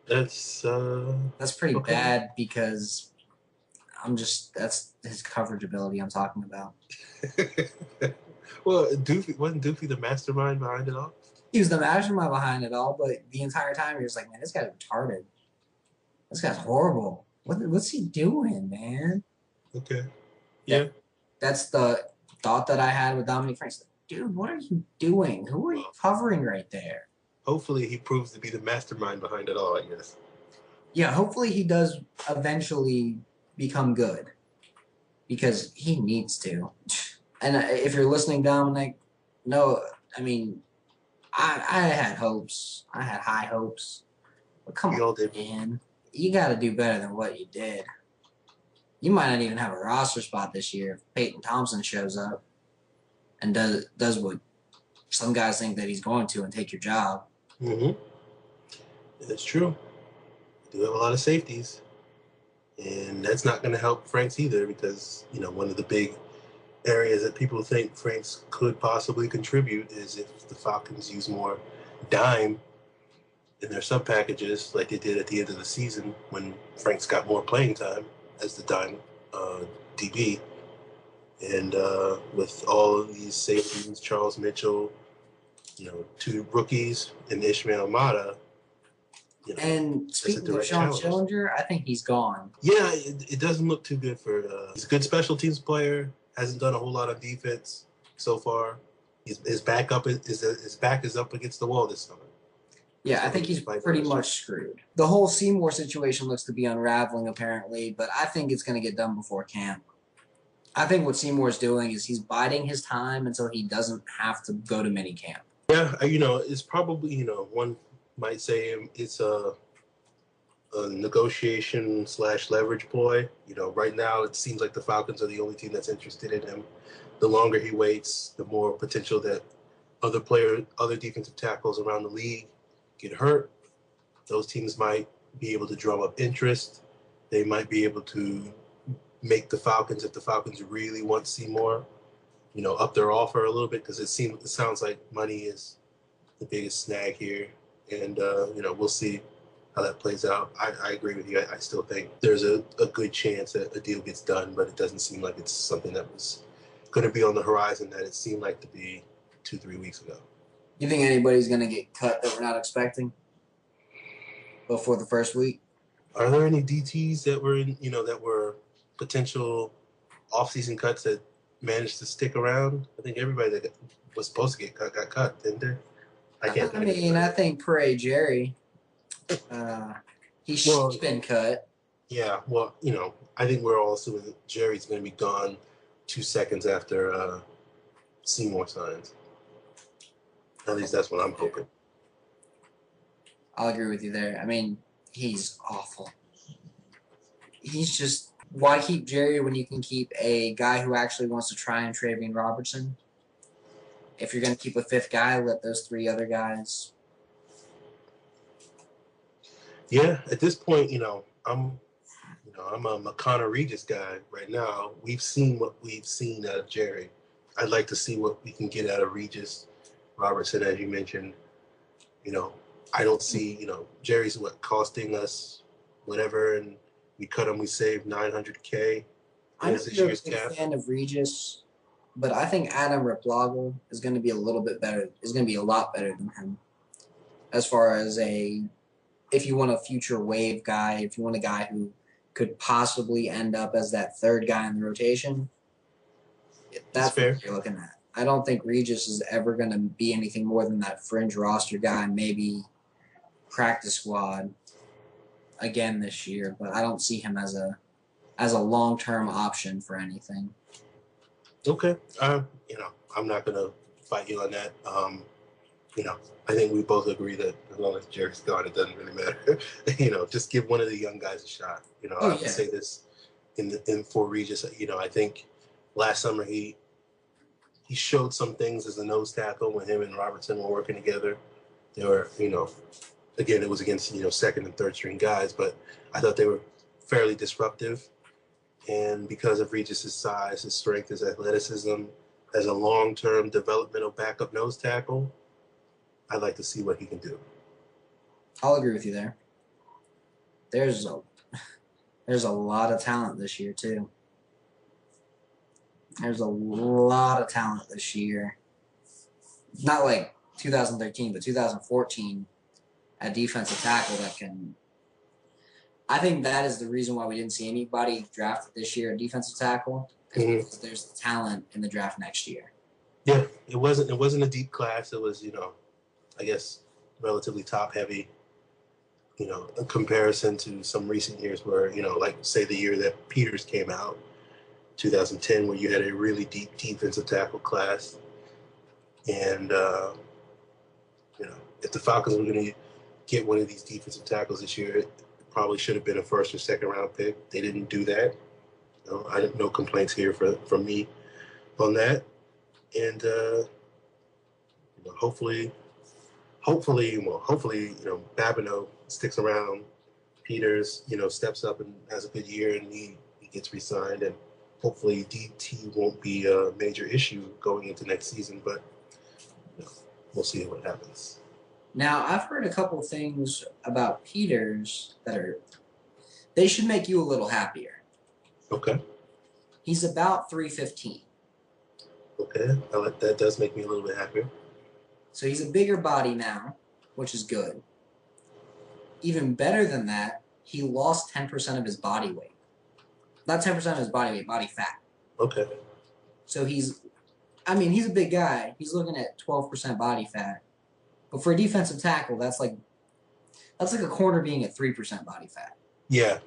Speaker 4: That's
Speaker 3: pretty
Speaker 4: okay.
Speaker 3: bad because that's his coverage ability I'm talking about.
Speaker 4: Well, wasn't Doofy the mastermind behind it all?
Speaker 3: He was the mastermind behind it all, but the entire time he was like, man, this guy's retarded. This guy's horrible. What's he doing, man?
Speaker 4: Okay. Yeah.
Speaker 3: That's the thought that I had with Dominique Franks. Dude, what are you doing? Who are you covering right there?
Speaker 4: Hopefully he proves to be the mastermind behind it all, I guess.
Speaker 3: Yeah, hopefully he does eventually become good. Because he needs to. And if you're listening, Dominic, no, I mean, I had hopes. I had high hopes. But come on, man. You got to do better than what you did. You might not even have a roster spot this year if Peyton Thompson shows up and does what some guys think that he's going to and take your job.
Speaker 4: Mm-hmm. That's true. We do have a lot of safeties. And that's not going to help Franks either because, one of the big areas that people think Franks could possibly contribute is if the Falcons use more dime in their sub packages like they did at the end of the season when Franks got more playing time as the dime DB. And with all of these safeties, Charles Mitchell, 2 rookies, and Ishmael Mata.
Speaker 3: And speaking of Sean Schillinger, I think he's gone.
Speaker 4: Yeah, it doesn't look too good for. He's a good special teams player. Hasn't done a whole lot of defense so far. His back is up against the wall this summer.
Speaker 3: Yeah, I think he's pretty much screwed. The whole Seymour situation looks to be unraveling apparently, but I think it's going to get done before camp. I think what Seymour's doing is he's biding his time until he doesn't have to go to minicamp.
Speaker 4: Yeah, it's probably, one might say it's a negotiation / leverage ploy. Right now it seems like the Falcons are the only team that's interested in him. The longer he waits, the more potential that other defensive tackles around the league get hurt. Those teams might be able to drum up interest. They might be able to make the Falcons, if the Falcons really want Seymour, up their offer a little bit because it sounds like money is the biggest snag here. And, we'll see how that plays out. I agree with you. I still think there's a good chance that a deal gets done, but it doesn't seem like it's something that was going to be on the horizon that it seemed like to be 2-3 weeks ago.
Speaker 3: You think anybody's going to get cut that we're not expecting before the first week?
Speaker 4: Are there any DTs that were that were potential off-season cuts that managed to stick around? I think everybody that was supposed to get cut got cut, didn't they?
Speaker 3: I think Pray Jerry, he's been cut.
Speaker 4: Yeah, well, I think we're all assuming that Jerry's going to be gone 2 seconds after Seymour signs. At least that's what I'm hoping.
Speaker 3: I'll agree with you there. I mean, he's awful. He's just, why keep Jerry when you can keep a guy who actually wants to try and Travian Robertson? If you're going to keep a fifth guy, let those three other guys.
Speaker 4: Yeah, at this point, I'm a McConnor Regis guy right now. We've seen what we've seen out of Jerry. I'd like to see what we can get out of Regis Robertson, as you mentioned. I don't see, Jerry's costing us whatever, and we cut him, we saved $900K.
Speaker 3: I'm not a big fan of Regis, but I think Adam Replagle is going to be a little bit better. Is going to be a lot better than him, as far as if you want a future wave guy, if you want a guy who could possibly end up as that third guy in the rotation. That's
Speaker 4: fair.
Speaker 3: What you're looking at. I don't think Regis is ever going to be anything more than that fringe roster guy, maybe practice squad again this year, but I don't see him as a long-term option for anything.
Speaker 4: Okay. I'm not going to fight you on that. I think we both agree that as long as Jerry's gone, it doesn't really matter. Just give one of the young guys a shot. I have to say this for Regis. I think last summer he showed some things as a nose tackle when him and Robertson were working together. They were, again, it was against, second and third string guys, but I thought they were fairly disruptive. And because of Regis's size, his strength, his athleticism, as a long-term developmental backup nose tackle, I'd like to see what he can do.
Speaker 3: I'll agree with you there. There's a lot of talent this year, too. There's a lot of talent this year. Not like 2013, but 2014 at defensive tackle that can... I think that is the reason why we didn't see anybody drafted this year at defensive tackle, because there's the talent in the draft next year.
Speaker 4: Yeah, it wasn't a deep class. It was, I guess, relatively top-heavy, in comparison to some recent years where, like, say, the year that Peters came out, 2010, where you had a really deep defensive tackle class. And, if the Falcons were going to get one of these defensive tackles this year, it probably should have been a first or second round pick. They didn't do that. No complaints here from me on that. And, hopefully, Babineau sticks around. Peters, steps up and has a good year, and he gets re-signed, and hopefully DT won't be a major issue going into next season, but we'll see what happens.
Speaker 3: Now, I've heard a couple things about Peters they should make you a little happier.
Speaker 4: Okay.
Speaker 3: He's about 315.
Speaker 4: Okay, that does make me a little bit happier.
Speaker 3: So he's a bigger body now, which is good. Even better than that, he lost 10% of his body weight. Not 10% of his body weight, body fat.
Speaker 4: Okay.
Speaker 3: So he's a big guy. He's looking at 12% body fat. But for a defensive tackle, that's like a corner being at 3% body fat.
Speaker 4: Yeah.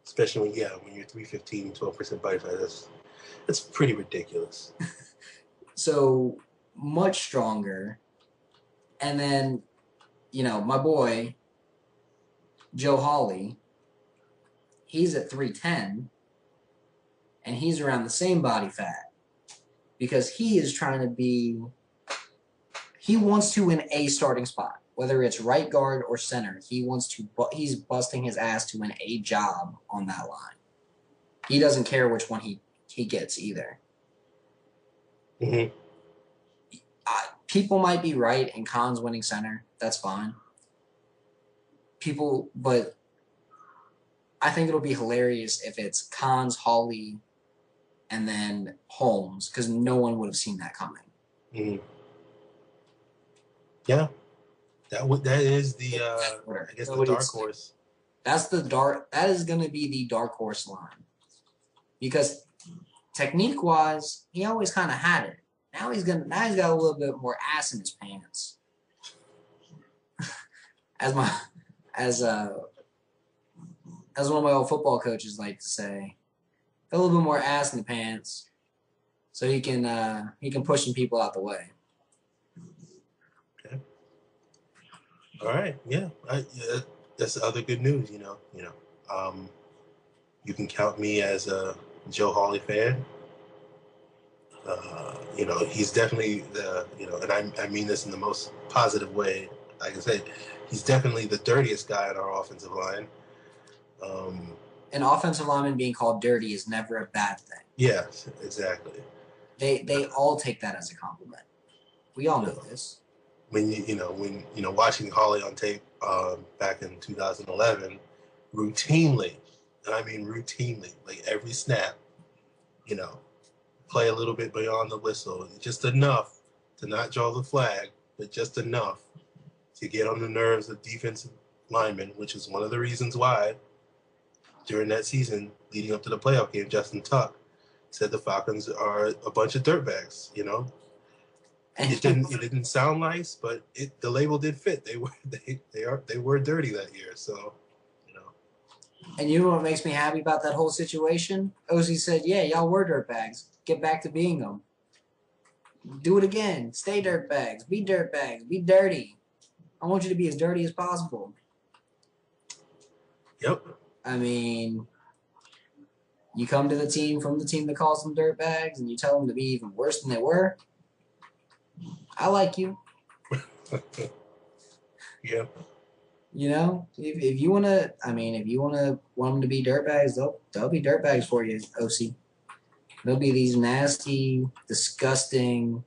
Speaker 4: Especially when you're 315, 12% body fat, that's pretty ridiculous.
Speaker 3: So much stronger. And then, my boy, Joe Hawley, he's at 310, and he's around the same body fat because he is trying to he wants to win a starting spot, whether it's right guard or center. He's busting his ass to win a job on that line. He doesn't care which one he gets either.
Speaker 4: Mm-hmm.
Speaker 3: People might be right in Khan's winning center. That's fine. But I think it'll be hilarious if it's Khan's, Hawley, and then Holmes, because no one would have seen that coming.
Speaker 4: Mm-hmm. Yeah, that is the I guess the dark horse
Speaker 3: That is going to be the dark horse line. Because technique-wise, he always kind of had it. Now he's got a little bit more ass in his pants. as one of my old football coaches like to say, a little bit more ass in the pants, so he can push some people out the way.
Speaker 4: Okay. All right. Yeah. That's the other good news. You can count me as a Joe Hawley fan. He's definitely and I mean this in the most positive way. Like I said, he's definitely the dirtiest guy on our offensive line.
Speaker 3: An offensive lineman being called dirty is never a bad thing.
Speaker 4: Yeah, exactly.
Speaker 3: They all take that as a compliment. We all know this.
Speaker 4: When watching Hawley on tape back in 2011, routinely, and I mean routinely, like every snap, play a little bit beyond the whistle, just enough to not draw the flag, but just enough to get on the nerves of defensive linemen, which is one of the reasons why during that season leading up to the playoff game, Justin Tuck said the Falcons are a bunch of dirtbags. It didn't sound nice, but the label did fit. They were dirty that year, so.
Speaker 3: And you know what makes me happy about that whole situation? Ozzy said, yeah, y'all were dirtbags. Get back to being them. Do it again. Stay dirtbags. Be dirtbags. Be dirty. I want you to be as dirty as possible.
Speaker 4: Yep.
Speaker 3: I mean, you come to the team from the team that calls them dirtbags and you tell them to be even worse than they were. I like you.
Speaker 4: Yeah.
Speaker 3: If you want them to be dirtbags, they'll be dirtbags for you, OC. They'll be these nasty, disgusting,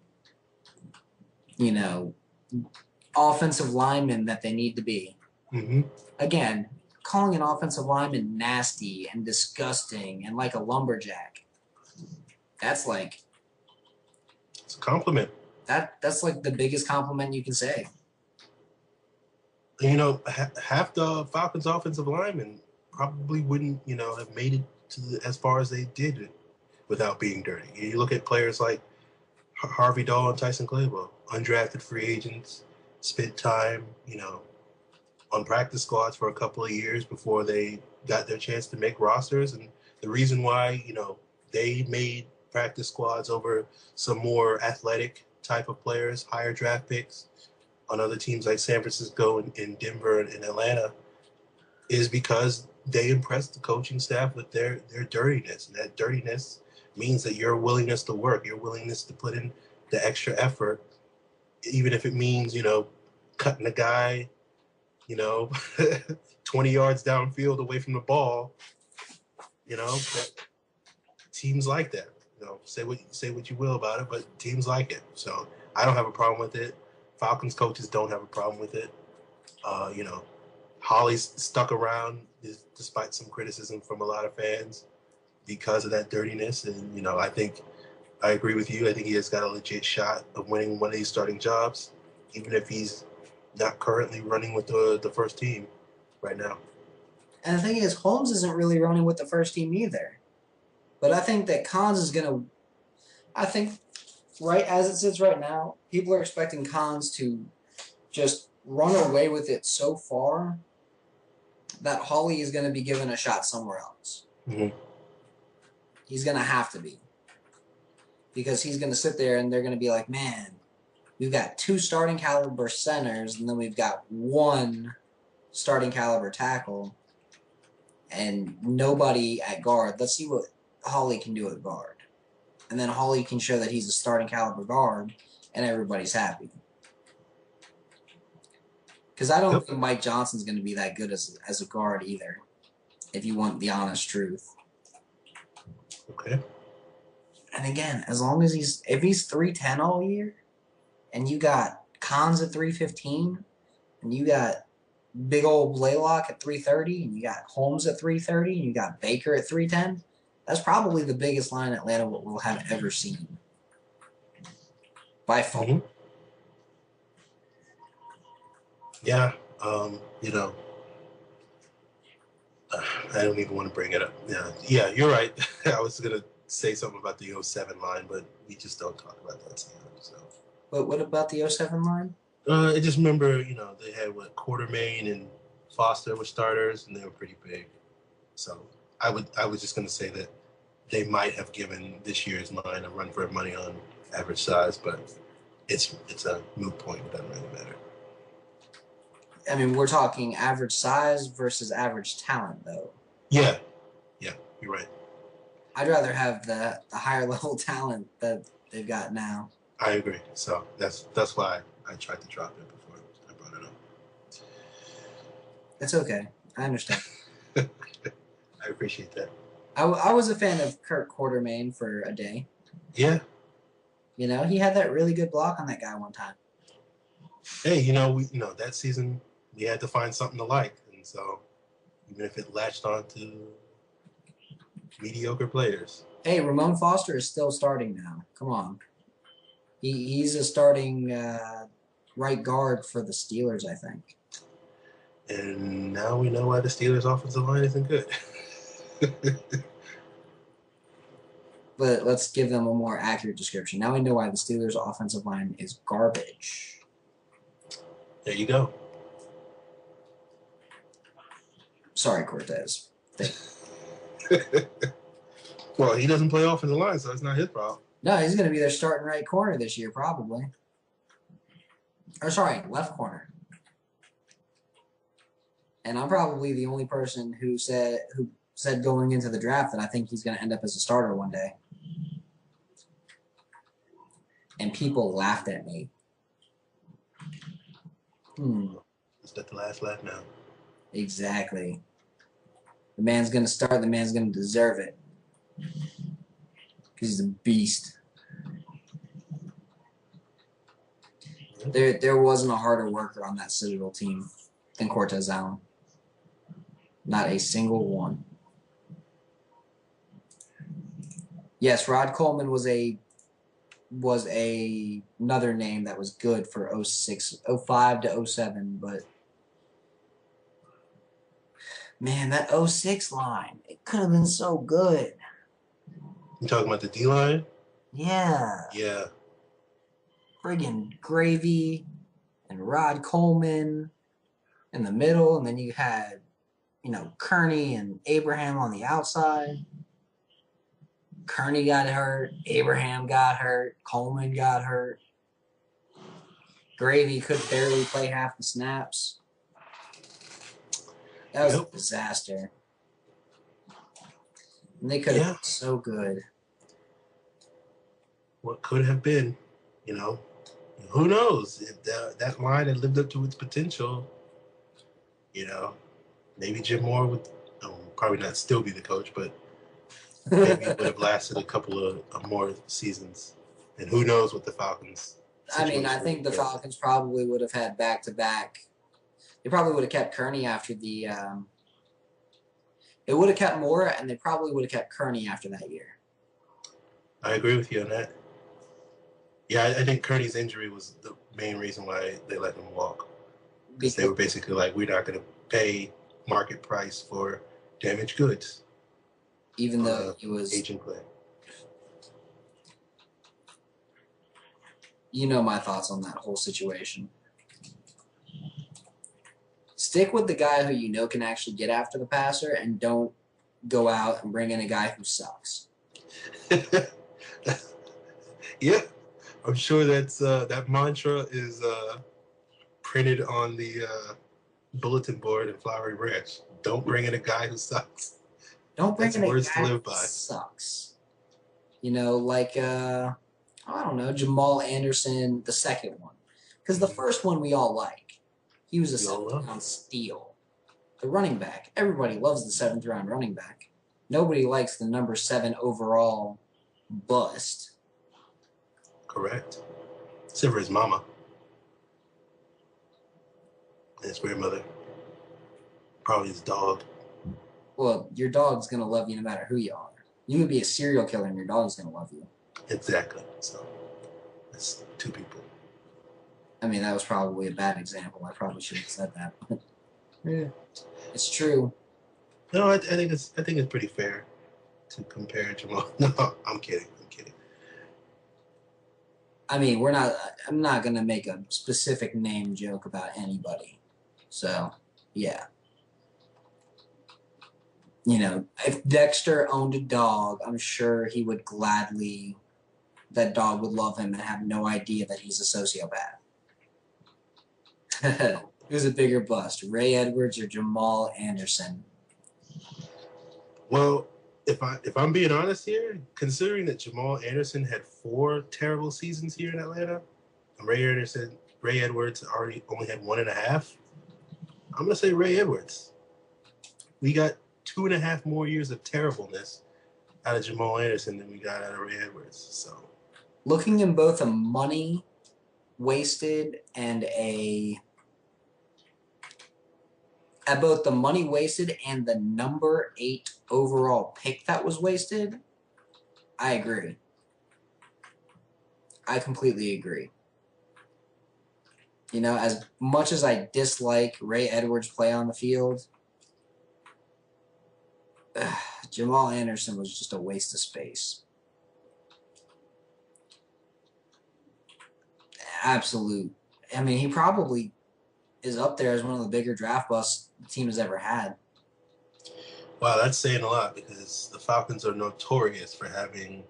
Speaker 3: offensive linemen that they need to be.
Speaker 4: Mm-hmm.
Speaker 3: Again, calling an offensive lineman nasty and disgusting and like a lumberjack, that's like...
Speaker 4: It's a compliment.
Speaker 3: That's like the biggest compliment you can say.
Speaker 4: Half the Falcons offensive linemen probably wouldn't, have made it as far as they did without being dirty. You look at players like Harvey Dahl and Tyson Clabo, undrafted free agents, spent time, on practice squads for a couple of years before they got their chance to make rosters. And the reason why, they made practice squads over some more athletic type of players, higher draft picks on other teams like San Francisco and Denver and Atlanta, is because they impressed the coaching staff with their dirtiness. And that dirtiness means that your willingness to work, your willingness to put in the extra effort, even if it means, cutting a guy, 20 yards downfield away from the ball, that teams like that. Say what you will about it, but teams like it. So I don't have a problem with it. Falcons coaches don't have a problem with it. Hawley's stuck around despite some criticism from a lot of fans because of that dirtiness. And, I think I agree with you. I think he has got a legit shot of winning one of these starting jobs, even if he's not currently running with the first team right now.
Speaker 3: And the thing is, Holmes isn't really running with the first team either. But I think that Cons is going to... I think, right as it sits right now, people are expecting Cons to just run away with it so far that Hawley is going to be given a shot somewhere else.
Speaker 4: Mm-hmm.
Speaker 3: He's going to have to be. Because he's going to sit there and they're going to be like, man, we've got 2 starting caliber centers and then we've got 1 starting caliber tackle and nobody at guard. Let's see what Hawley can do at guard. And then Hawley can show that he's a starting caliber guard and everybody's happy. Because I don't think Mike Johnson's going to be that good as a guard either, if you want the honest truth.
Speaker 4: Okay.
Speaker 3: And again, as long as if he's 310 all year, and you got Cons at 315, and you got big old Blaylock at 330, and you got Holmes at 330, and you got Baker at 310, that's probably the biggest line Atlanta will have ever seen. By far.
Speaker 4: Mm-hmm. Yeah, I don't even want to bring it up. Yeah, you're right. I was going to say something about the 07 line, but we just don't talk about that sometimes. So.
Speaker 3: But what about the 07 line?
Speaker 4: I just remember, they had Quartermain and Foster were starters, and they were pretty big. So I was just going to say that they might have given this year's line a run for money on average size, but it's a moot point. It doesn't really matter.
Speaker 3: I mean, we're talking average size versus average talent, though.
Speaker 4: Yeah, you're right.
Speaker 3: I'd rather have the higher level talent that they've got now.
Speaker 4: I agree. So that's why I tried to drop it before I brought it up.
Speaker 3: It's okay. I understand.
Speaker 4: I appreciate that.
Speaker 3: I was a fan of Kurt Quartermain for a day.
Speaker 4: Yeah.
Speaker 3: He had that really good block on that guy one time.
Speaker 4: Hey, that season we had to find something to like, and so even if it latched on to mediocre players.
Speaker 3: Hey, Ramon Foster is still starting now. Come on. He's a starting right guard for the Steelers, I think.
Speaker 4: And now we know why the Steelers' offensive line isn't good.
Speaker 3: But let's give them a more accurate description. Now we know why the Steelers' offensive line is garbage.
Speaker 4: There you go.
Speaker 3: Sorry, Cortez.
Speaker 4: Well, he doesn't play offensive line, so it's not his problem.
Speaker 3: No, he's going to be their starting right corner this year, probably. Or sorry, left corner. And I'm probably the only person who said going into the draft that I think he's going to end up as a starter one day. And people laughed at me.
Speaker 4: Is that the last laugh now?
Speaker 3: Exactly. The man's going to start. The man's going to deserve it. Because he's a beast. There wasn't a harder worker on that Citadel team than Cortez Allen. Not a single one. Yes, Rod Coleman was another name that was good for 05 to 07, but man, that 06 line, it could have been so good.
Speaker 4: You talking about the D line?
Speaker 3: Yeah.
Speaker 4: Yeah.
Speaker 3: Friggin' Gravy and Rod Coleman in the middle, and then you had, Kearney and Abraham on the outside. Kearney got hurt. Abraham got hurt. Coleman got hurt. Gravy could barely play half the snaps. That was a disaster. And they could have been so good.
Speaker 4: What could have been, who knows? If that line had lived up to its potential, maybe Jim Moore would probably not still be the coach, but maybe it would have lasted a couple of more seasons. And who knows what the Falcons.
Speaker 3: I mean, I think the Falcons probably would have had back-to-back. They probably would have kept Kearney after the they would have kept Moore, and they probably would have kept Kearney after that year.
Speaker 4: I agree with you on that. Yeah, I think Kearney's injury was the main reason why they let him walk. Because they were basically like, we're not going to pay market price for damaged goods.
Speaker 3: Even though he was
Speaker 4: aging player.
Speaker 3: You know my thoughts on that whole situation. Stick with the guy who can actually get after the passer, and don't go out and bring in a guy who sucks.
Speaker 4: Yeah, I'm sure that mantra is printed on the bulletin board in Flowery Branch. Don't bring in a guy who sucks.
Speaker 3: Don't bring in a
Speaker 4: words
Speaker 3: guy
Speaker 4: to live
Speaker 3: who
Speaker 4: by.
Speaker 3: Sucks. I don't know, Jamal Anderson, the second one. Because the first one we all like. He was a seventh-round steal. The running back. Everybody loves the seventh-round running back. Nobody likes the number 7 overall bust.
Speaker 4: Correct. Except for his mama. And his grandmother. Probably his dog.
Speaker 3: Well, your dog's going to love you no matter who you are. You could be a serial killer and your dog's going to love you.
Speaker 4: Exactly. So, that's 2 people.
Speaker 3: I mean, that was probably a bad example. I probably shouldn't have said that. But yeah, it's true.
Speaker 4: No, I think it's pretty fair to compare Jamal. No, I'm kidding.
Speaker 3: I mean, I'm not going to make a specific name joke about anybody. So, yeah. You know, if Dexter owned a dog, I'm sure he would gladly, that dog would love him and have no idea that he's a sociopath. Who's a bigger bust, Ray Edwards or Jamal Anderson?
Speaker 4: Well, if I'm being honest here, considering that Jamal Anderson had 4 terrible seasons here in Atlanta, and Ray Edwards only had 1.5, I'm gonna say Ray Edwards. We got 2.5 more years of terribleness out of Jamal Anderson than we got out of Ray Edwards. So,
Speaker 3: looking in both a money wasted and at both the money wasted and the number 8 overall pick that was wasted, I agree. I completely agree. You know, as much as I dislike Ray Edwards' play on the field, Jamal Anderson was just a waste of space. Absolute. I mean, he probably is up there as one of the bigger draft busts the team has ever had.
Speaker 4: Wow, that's saying a lot because the Falcons are notorious for having,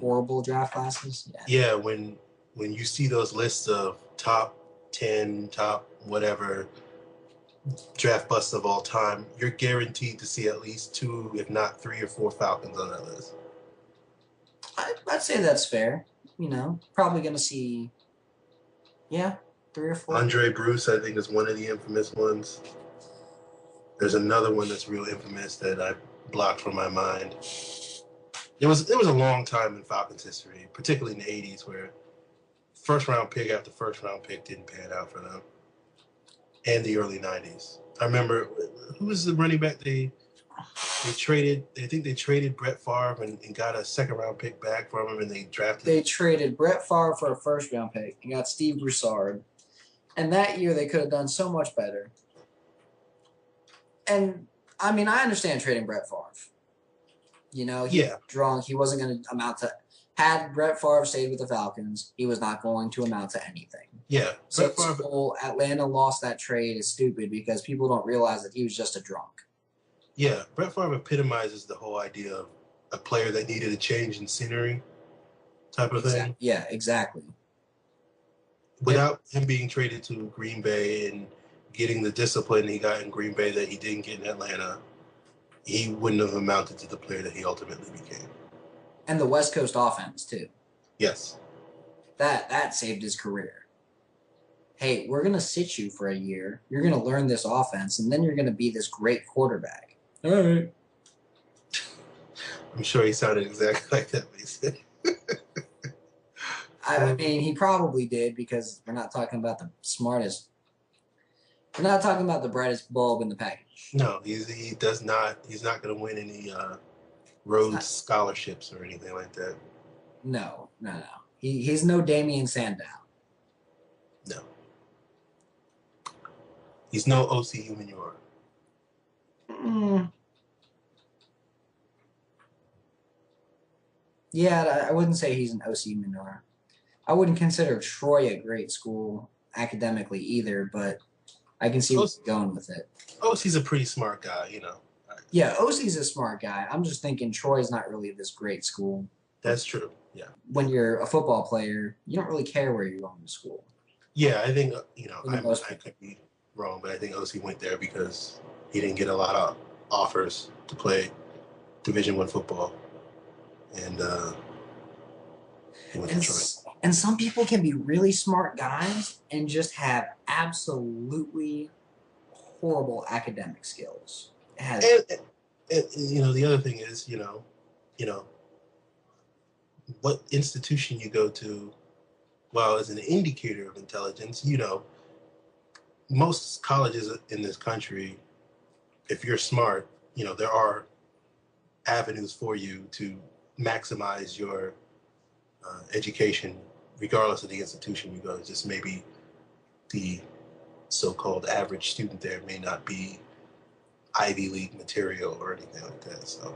Speaker 3: horrible draft classes.
Speaker 4: Yeah, when you see those lists of top 10, top whatever draft busts of all time, you're guaranteed to see at least 2, if not 3 or 4 Falcons on that list.
Speaker 3: I'd say that's fair. Probably going to see, 3 or 4.
Speaker 4: Andre Bruce, I think, is one of the infamous ones. There's another one that's real infamous that I blocked from my mind. It was a long time in Falcons history, particularly in the 80s, where first-round pick after first-round pick didn't pan out for them. And the early 90s. I remember, who was the running back they traded? I think they traded Brett Favre and got a second-round pick back from him, and they drafted.
Speaker 3: They traded Brett Favre for a first-round pick and got Steve Broussard. And that year, they could have done so much better. And, I mean, I understand trading Brett Favre. He's drunk. He wasn't going to amount to... Had Brett Favre stayed with the Falcons, he was not going to amount to anything.
Speaker 4: Yeah.
Speaker 3: So this whole Atlanta lost that trade is stupid because people don't realize that he was just a drunk.
Speaker 4: Yeah, Brett Favre epitomizes the whole idea of a player that needed a change in scenery type of thing.
Speaker 3: Yeah, exactly.
Speaker 4: Without him being traded to Green Bay and getting the discipline he got in Green Bay that he didn't get in Atlanta, he wouldn't have amounted to the player that he ultimately became.
Speaker 3: And the West Coast offense, too.
Speaker 4: Yes.
Speaker 3: That saved his career. Hey, we're going to sit you for a year. You're going to learn this offense, and then you're going to be this great quarterback. All right.
Speaker 4: I'm sure he sounded exactly like that when he said
Speaker 3: I mean, he probably did because we're not talking about the smartest. We're not talking about the brightest bulb in the package.
Speaker 4: No, he does not. He's not going to win any Rhodes scholarships or anything like that.
Speaker 3: No. He's no Damian Sandow.
Speaker 4: No. He's no O.C. Umenyiora.
Speaker 3: Yeah, I wouldn't say he's an O.C. Umenyiora. I wouldn't consider Troy a great school academically either, but I can see where he's going with it.
Speaker 4: O.C.'s a pretty smart guy,
Speaker 3: Yeah, OC's a smart guy. I'm just thinking Troy's not really this great school.
Speaker 4: That's true, yeah.
Speaker 3: When you're a football player, you don't really care where you're going to school.
Speaker 4: Yeah, I think, I could be wrong, but I think OC went there because he didn't get a lot of offers to play Division I football. And he went to Troy.
Speaker 3: And some people can be really smart guys and just have absolutely horrible academic skills.
Speaker 4: And the other thing is, what institution you go to, well, as an indicator of intelligence, most colleges in this country, if you're smart, there are avenues for you to maximize your education, regardless of the institution you go to. Just maybe the so-called average student there may not be Ivy League material or anything like that. So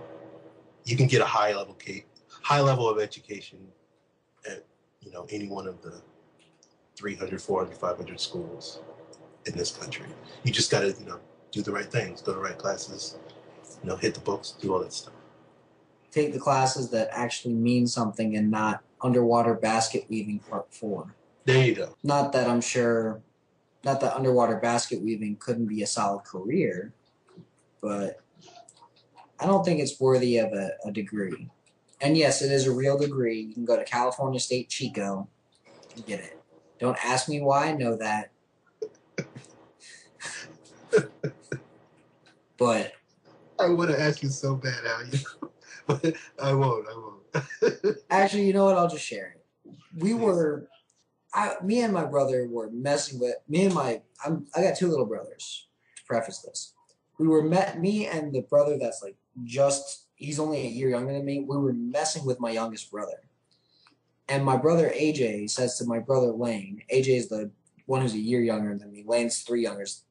Speaker 4: you can get a high level of education at, any one of the 300, 400, 500 schools in this country. You just got to, do the right things, go to the right classes, hit the books, do all that stuff.
Speaker 3: Take the classes that actually mean something and not underwater basket weaving part 4.
Speaker 4: There you go.
Speaker 3: Not that underwater basket weaving couldn't be a solid career, but I don't think it's worthy of a degree. And yes, it is a real degree. You can go to California State Chico and get it. Don't ask me why I know that. But
Speaker 4: I want to ask you so bad how you, but I won't.
Speaker 3: Actually, you know what? I'll just share it. Me and my brother were messing with I got 2 little brothers. To preface this, me and the brother that's like he's only a year younger than me. We were messing with my youngest brother, and my brother AJ says to my brother Lane. AJ is the one who's a year younger than me. Lane's 3 years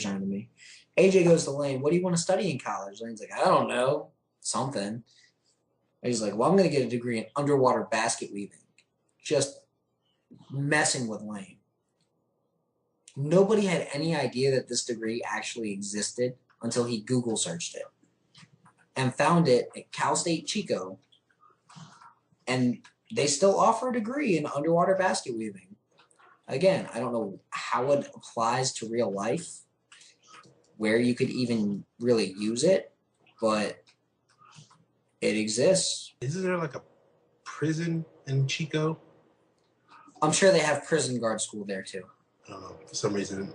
Speaker 3: younger than me. AJ goes to Lane, what do you want to study in college? Lane's like, I don't know, something. And he's like, well, I'm going to get a degree in underwater basket weaving. Just messing with Lane. Nobody had any idea that this degree actually existed until he Google searched it and found it at Cal State Chico. And they still offer a degree in underwater basket weaving. Again, I don't know how it applies to real life, where you could even really use it, but it exists.
Speaker 4: Isn't there like a prison in Chico?
Speaker 3: I'm sure they have prison guard school there too.
Speaker 4: I don't know. For some reason,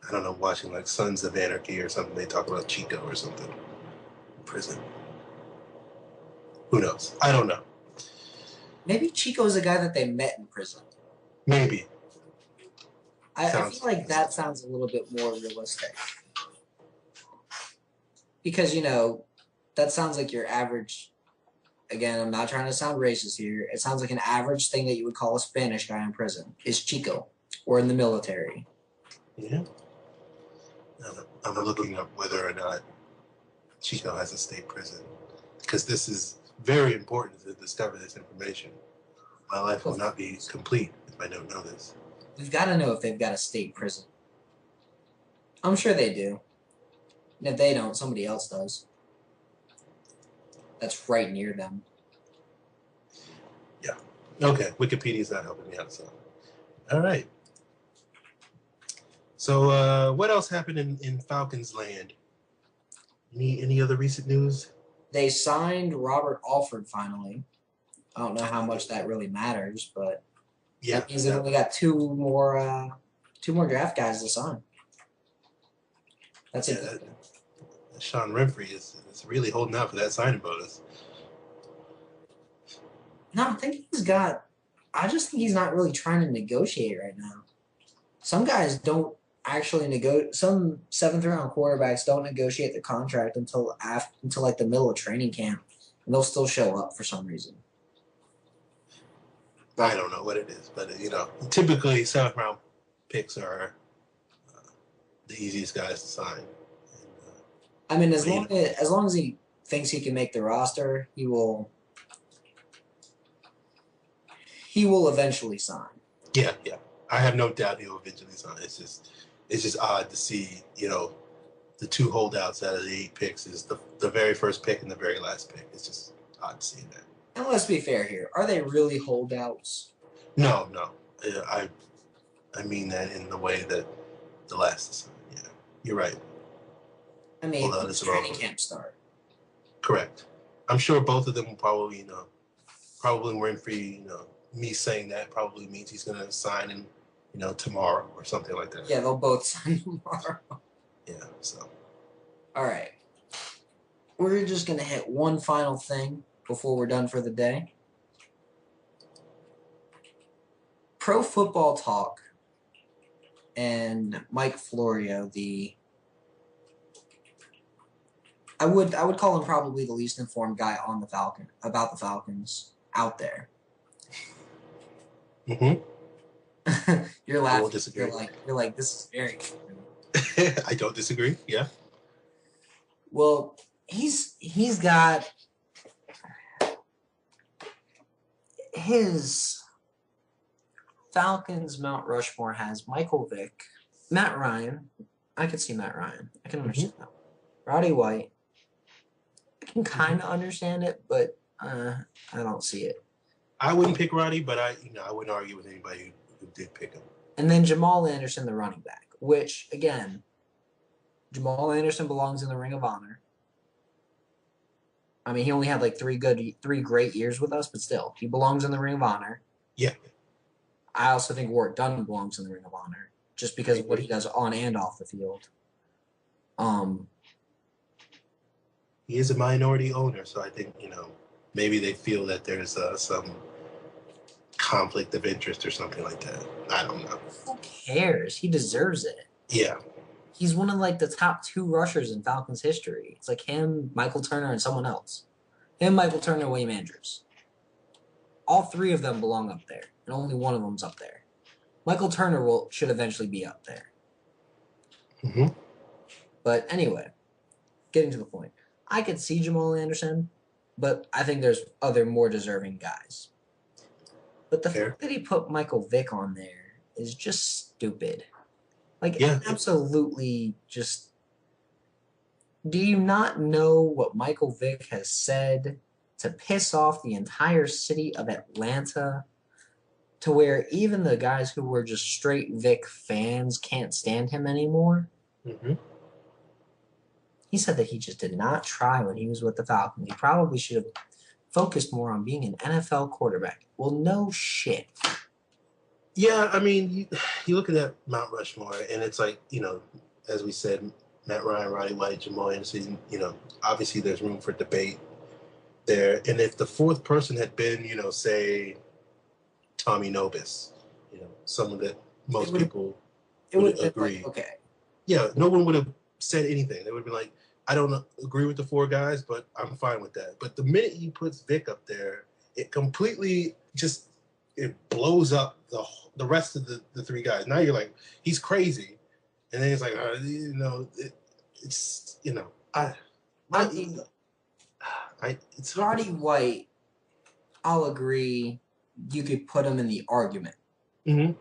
Speaker 4: I don't know, watching like Sons of Anarchy or something, they talk about Chico or something. Prison. Who knows? I don't know.
Speaker 3: Maybe Chico's a guy that they met in prison.
Speaker 4: Maybe.
Speaker 3: I feel like that sounds a little bit more realistic. Because, that sounds like your average, again, I'm not trying to sound racist here. It sounds like an average thing that you would call a Spanish guy in prison is Chico or in the military.
Speaker 4: Yeah. I'm looking up whether or not Chico has a state prison because this is very important to discover this information. My life will not be complete if I don't know this.
Speaker 3: We've got to know if they've got a state prison. I'm sure they do. And if they don't, somebody else does. That's right near them.
Speaker 4: Yeah. Okay. Wikipedia's not helping me out, so. All right. So, what else happened in Falcons land? Any other recent news?
Speaker 3: They signed Robert Alford finally. I don't know how much that really matters, but
Speaker 4: yeah,
Speaker 3: that means they've only got two more draft guys to sign. That's it.
Speaker 4: Sean Renfrey is really holding out for that signing bonus.
Speaker 3: No, I just think he's not really trying to negotiate right now. Some guys don't actually negotiate. Some 7th round quarterbacks don't negotiate their contract until like the middle of training camp, and they'll still show up for some reason.
Speaker 4: I don't know what it is, but typically 7th round picks are the easiest guys to sign.
Speaker 3: I mean, as long as he thinks he can make the roster, he will eventually sign.
Speaker 4: Yeah. I have no doubt he'll eventually sign. It's just odd to see, the 2 holdouts out of the 8 picks is the very first pick and the very last pick. It's just odd to see that.
Speaker 3: And let's be fair here. Are they really holdouts?
Speaker 4: No. I mean that in the way that the last is signed. Yeah, you're right.
Speaker 3: I mean, when does training camp start?
Speaker 4: Correct. I'm sure both of them will probably, probably Winfrey, me saying that probably means he's going to sign in, tomorrow or something like that.
Speaker 3: Yeah, they'll both sign tomorrow.
Speaker 4: Yeah, so.
Speaker 3: All right. We're just going to hit one final thing before we're done for the day. Pro Football Talk and Mike Florio, I would call him probably the least informed guy on about the Falcons out there.
Speaker 4: Mm-hmm.
Speaker 3: You're laughing.
Speaker 4: I will disagree.
Speaker 3: You're like, this is very true.
Speaker 4: I don't disagree. Yeah.
Speaker 3: Well, he's got his Falcons Mount Rushmore has Michael Vick, Matt Ryan. I could see Matt Ryan. I can understand that. Roddy White. I can kind of understand it, but I don't see it.
Speaker 4: I wouldn't pick Roddy, but I wouldn't argue with anybody who did pick him.
Speaker 3: And then Jamal Anderson, the running back, which, again, Jamal Anderson belongs in the Ring of Honor. I mean, he only had like three great years with us, but still, he belongs in the Ring of Honor.
Speaker 4: Yeah.
Speaker 3: I also think Warrick Dunn belongs in the Ring of Honor, just because of what he does on and off the field.
Speaker 4: He is a minority owner, so I think, maybe they feel that there's some conflict of interest or something like that. I don't know.
Speaker 3: Who cares? He deserves it.
Speaker 4: Yeah.
Speaker 3: He's one of like the top 2 rushers in Falcons history. It's like him, Michael Turner, and someone else. Him, Michael Turner, William Andrews. All 3 of them belong up there, and only one of them's up there. Michael Turner should eventually be up there.
Speaker 4: Mm-hmm.
Speaker 3: But anyway, getting to the point. I could see Jamal Anderson, but I think there's other more deserving guys. But the fact that he put Michael Vick on there is just stupid. Absolutely just... Do you not know what Michael Vick has said to piss off the entire city of Atlanta to where even the guys who were just straight Vick fans can't stand him anymore?
Speaker 4: Mm-hmm.
Speaker 3: He said that he just did not try when he was with the Falcons. He probably should have focused more on being an NFL quarterback. Well, no shit.
Speaker 4: Yeah, I mean, you look at that Mount Rushmore, and it's like, as we said, Matt Ryan, Roddy White, Jamal Anderson, obviously there's room for debate there. And if the 4th person had been, say, Tommy Nobis, someone that most people would agree.
Speaker 3: Like, okay.
Speaker 4: Yeah, no one would have said anything. They would be like, I don't agree with the 4 guys, but I'm fine with that. But the minute he puts Vic up there, it completely just it blows up the rest of the 3 guys. Now you're like, he's crazy, and then it's like, it's
Speaker 3: Roddy White. I'll agree. You could put him in the argument.
Speaker 4: Mm-hmm.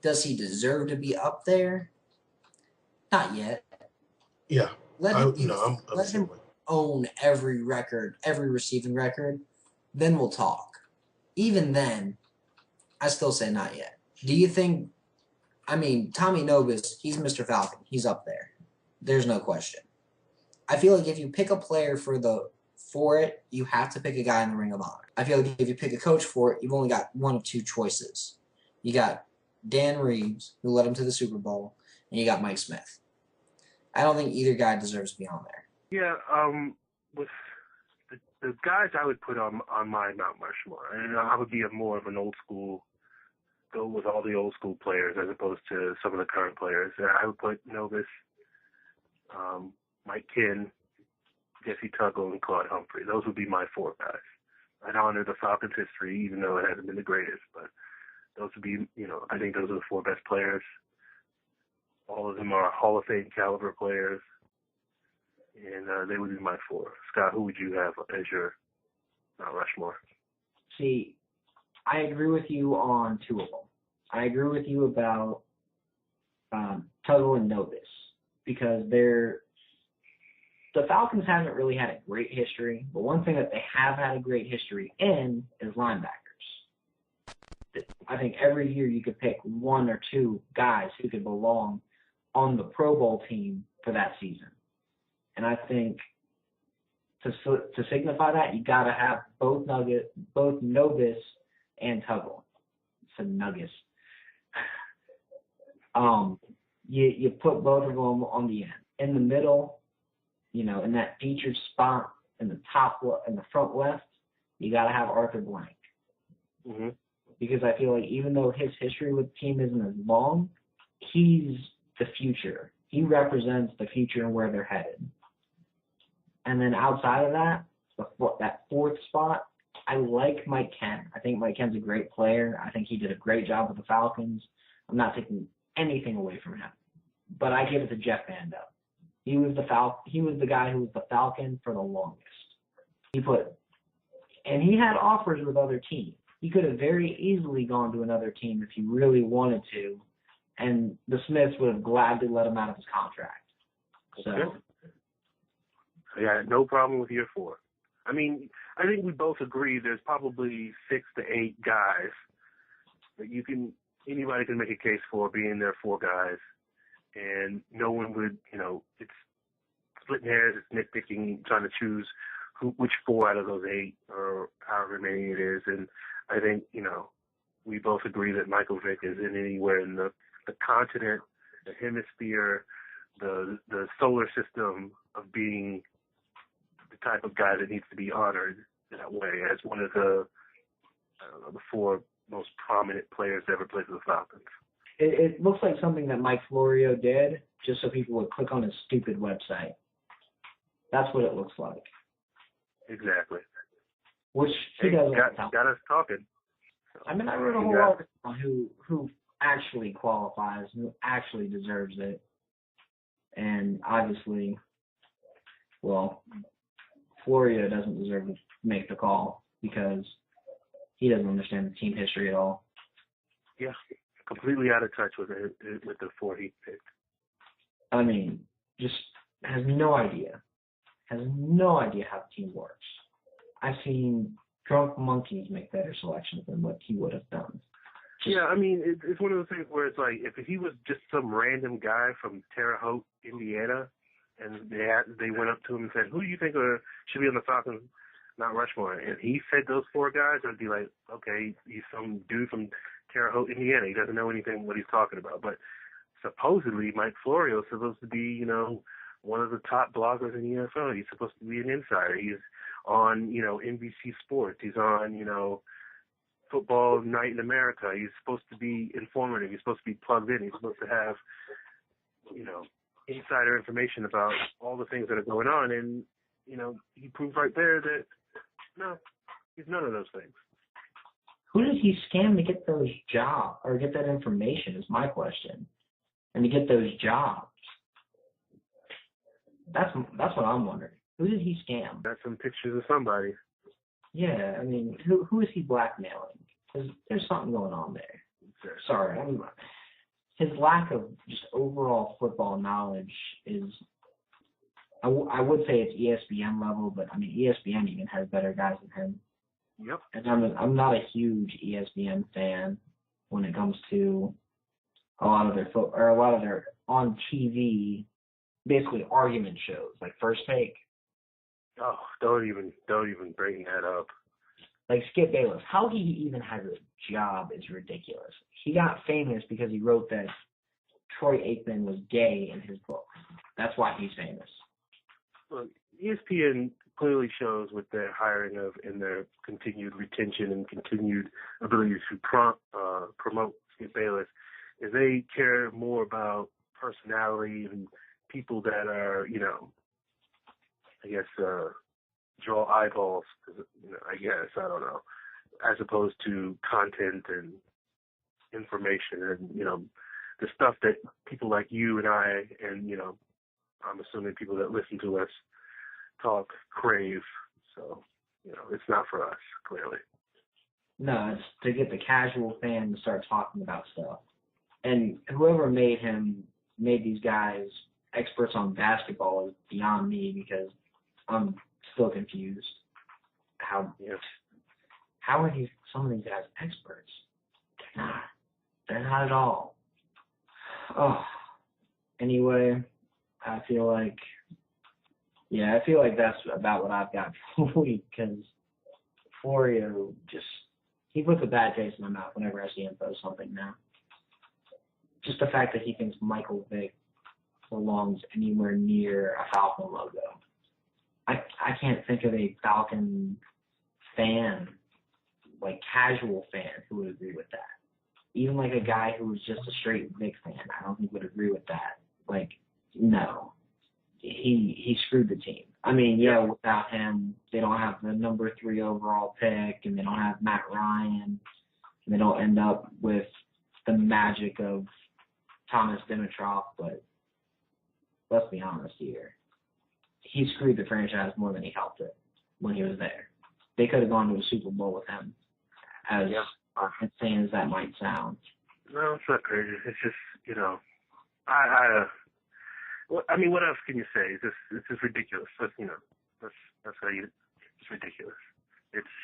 Speaker 3: Does he deserve to be up there? Not yet.
Speaker 4: Yeah.
Speaker 3: Let him own every record, every receiving record, then we'll talk. Even then, I still say not yet. Do you think, Tommy Nobis, he's Mr. Falcon. He's up there. There's no question. I feel like if you pick a player for it, you have to pick a guy in the Ring of Honor. I feel like if you pick a coach for it, you've only got one of 2 choices. You got Dan Reeves, who led him to the Super Bowl, and you got Mike Smith. I don't think either guy deserves to be on there.
Speaker 5: Yeah, with the guys I would put on my Mount Rushmore, and I would be more of an old school, go with all the old school players as opposed to some of the current players. I would put Novus, Mike Kinn, Jesse Tuggle, and Claude Humphrey. Those would be my 4 guys. I'd honor the Falcons' history, even though it hasn't been the greatest, but those would be, I think those are the 4 best players. All of them are Hall of Fame caliber players, and they would be my 4. Scott, who would you have as your Mount Rushmore?
Speaker 6: See, I agree with you on 2 of them. I agree with you about Tuggle and Novus because the Falcons haven't really had a great history, but one thing that they have had a great history in is linebackers. I think every year you could pick 1 or 2 guys who could belong on the Pro Bowl team for that season. And I think to signify that, you got to have both Novus and Tuggle. It's a Nuggets. You put both of them on the end. In the middle, in that featured spot in the front left, you got to have Arthur Blank.
Speaker 5: Mm-hmm.
Speaker 6: Because I feel like even though his history with the team isn't as long, he's the future. He represents the future and where they're headed. And then outside of that, that 4th spot, I like Mike Kenn. I think Mike Kenn's a great player. I think he did a great job with the Falcons. I'm not taking anything away from him. But I give it to Jeff Van Dyke. He was the guy who was the Falcon for the longest. And he had offers with other teams. He could have very easily gone to another team if he really wanted to, and the Smiths would have gladly let him out of his contract. So,
Speaker 5: yeah, no problem with year 4. I mean, I think we both agree there's probably 6 to 8 guys that anybody can make a case for being their 4 guys, and no one would, it's splitting hairs, it's nitpicking, trying to choose which 4 out of those 8 or however many it is. And I think, we both agree that Michael Vick is in anywhere in the continent, the hemisphere, the solar system of being the type of guy that needs to be honored that way as one of the 4 most prominent players to ever play for the Falcons.
Speaker 6: It looks like something that Mike Florio did just so people would click on his stupid website. That's what it looks like.
Speaker 5: Exactly.
Speaker 6: Which he does.
Speaker 5: Got us talking. So,
Speaker 6: I mean, I wrote a whole article on who actually qualifies, who actually deserves it. And obviously, well, Florio doesn't deserve to make the call because he doesn't understand the team history at all.
Speaker 5: Yeah, completely out of touch with the 4 he picked.
Speaker 6: I mean, just has no idea how the team works. I've seen drunk monkeys make better selections than what he would have done.
Speaker 5: Yeah, I mean, it's one of those things where it's like if he was just some random guy from Terre Haute, Indiana, and they went up to him and said, "Who do you think should be on the Falcons Mount Rushmore?" And he said those 4 guys, I'd be like, okay, he's some dude from Terre Haute, Indiana. He doesn't know anything what he's talking about. But supposedly Mike Florio is supposed to be, one of the top bloggers in the NFL. He's supposed to be an insider. He's on, NBC Sports. He's on, Football Night in America. He's supposed to be informative. He's supposed to be plugged in. He's supposed to have, insider information about all the things that are going on. And, he proved right there that, no, he's none of those things.
Speaker 6: Who did he scam to get those jobs or get that information is my question. And to get those jobs. That's what I'm wondering. Who did he scam?
Speaker 5: That's some pictures of somebody.
Speaker 6: Yeah, I mean, who is he blackmailing? Because there's something going on there. Sorry, his lack of just overall football knowledge is, I would say it's ESPN level, but I mean ESPN even has better guys than him.
Speaker 5: Yep.
Speaker 6: And I'm not a huge ESPN fan when it comes to a lot of their on TV, basically argument shows like First Take.
Speaker 5: Oh, don't even bring that up.
Speaker 6: Like Skip Bayless, how he even has a job is ridiculous. He got famous because he wrote that Troy Aikman was gay in his book. That's why he's famous.
Speaker 5: Look, ESPN clearly shows with their hiring of and their continued retention and continued ability to promote Skip Bayless is they care more about personality and people that are, I guess, draw eyeballs, I guess, I don't know, as opposed to content and information and, the stuff that people like you and I and, I'm assuming people that listen to us talk crave. So, it's not for us, clearly.
Speaker 6: No, it's to get the casual fan to start talking about stuff. And whoever made these guys experts on basketball is beyond me because I'm still confused. How are some of these guys experts? They're not at all. Oh, anyway, I feel like that's about what I've got for the week because Florio he puts a bad taste in my mouth whenever I see him post something now. Just the fact that he thinks Michael Vick belongs anywhere near a Falcon logo. I can't think of a Falcon fan, like casual fan, who would agree with that. Even like a guy who was just a straight Vic fan, I don't think would agree with that. Like, no. He screwed the team. I mean, yeah, without him, they don't have the number 3 overall pick, and they don't have Matt Ryan, and they don't end up with the magic of Thomas Dimitroff, but let's be honest here. He screwed the franchise more than he helped it when he was there. They could have gone to a Super Bowl with him, as insane as that might sound.
Speaker 5: No, it's not crazy. It's just, what else can you say? It's just ridiculous. That's how it's ridiculous.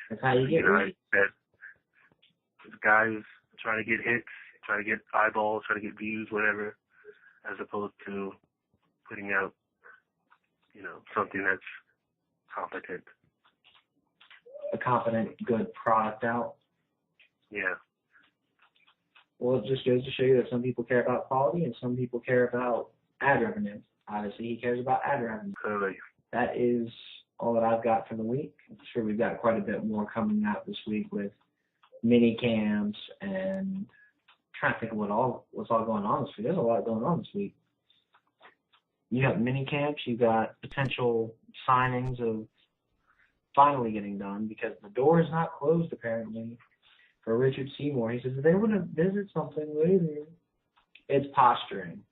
Speaker 6: That's how you get right.
Speaker 5: This guy's trying to get hits, trying to get eyeballs, trying to get views, whatever, as opposed to putting out, something that's competent.
Speaker 6: A competent, good product out.
Speaker 5: Yeah.
Speaker 6: Well, it just goes to show you that some people care about quality and some people care about ad revenue. Obviously, he cares about ad revenue.
Speaker 5: Totally.
Speaker 6: That is all that I've got for the week. I'm sure we've got quite a bit more coming out this week with mini camps and trying to think of what's all going on this week. There's a lot going on this week. You got mini camps. You got potential signings of finally getting done because the door is not closed apparently for Richard Seymour. He says they want to visit something later. It's posturing.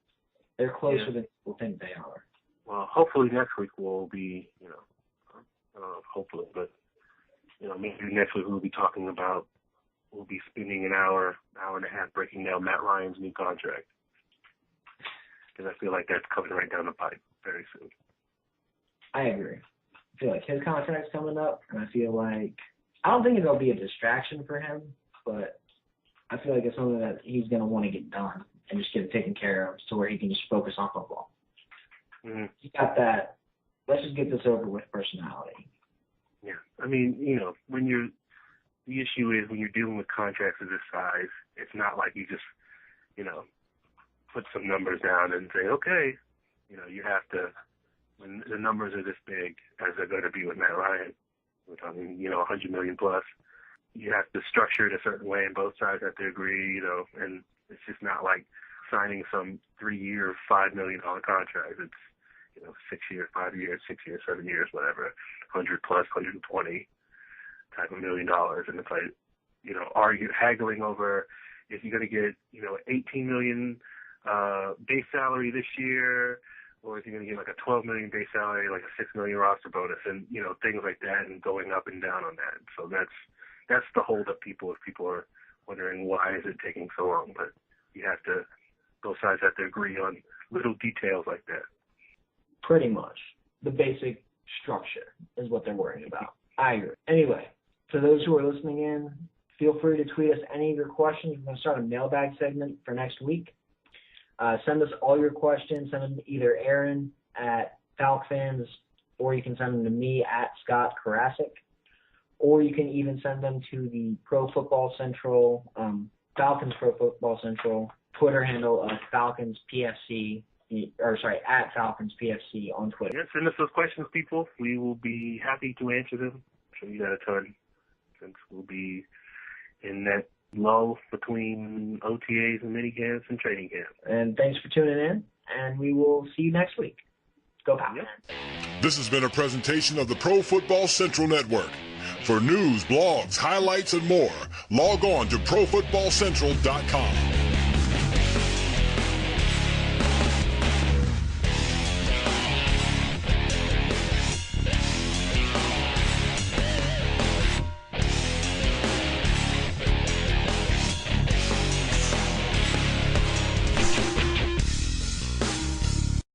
Speaker 6: They're closer than people think they are.
Speaker 5: Well, hopefully next week we'll be, hopefully, but maybe next week we'll be talking about. We'll be spending an hour and a half breaking down Matt Ryan's new contract. Because I feel like that's coming right down the pipe very soon.
Speaker 6: I agree. I feel like his contract's coming up, and I feel like I don't think it'll be a distraction for him, but I feel like it's something that he's going to want to get done and just get it taken care of to where he can just focus on football.
Speaker 5: Mm-hmm.
Speaker 6: He got that, let's just get this over with personality.
Speaker 5: Yeah. I mean, the issue is when you're dealing with contracts of this size, it's not like you just, put some numbers down and say, okay, you have to, when the numbers are this big, as they're going to be with Matt Ryan, we're talking, $100 million plus, you have to structure it a certain way and both sides have to agree, and it's just not like signing some 3-year, $5 million contract. It's, 6 years, 5 years, 6 years, 7 years, whatever, 100 plus, 120 type of $1 million. And it's like, haggling over if you're going to get, $18 million base salary this year, or if you're going to get like a $12 million base salary, like a $6 million roster bonus, and things like that, and going up and down on that. So that's the hold up people if people are wondering why is it taking so long. But both sides have to agree on little details like that.
Speaker 6: Pretty much. The basic structure is what they're worried about. I agree. Anyway, for those who are listening in, feel free to tweet us any of your questions. We're going to start a mailbag segment for next week. Send us all your questions. Send them to either Aaron at FalcFans, or you can send them to me at Scott Carasik, or you can even send them to the Pro Football Central, Falcons Pro Football Central Twitter handle of Falcons PFC, at Falcons PFC on Twitter.
Speaker 5: Yeah, send us those questions, people. We will be happy to answer them. I'm sure you got a ton, since we'll be in that lull between OTAs and minicamps and training camps.
Speaker 6: And thanks for tuning in, and we will see you next week. Go Falcons.
Speaker 5: Yep.
Speaker 1: This has been a presentation of the Pro Football Central Network. For news, blogs, highlights, and more, log on to ProFootballCentral.com.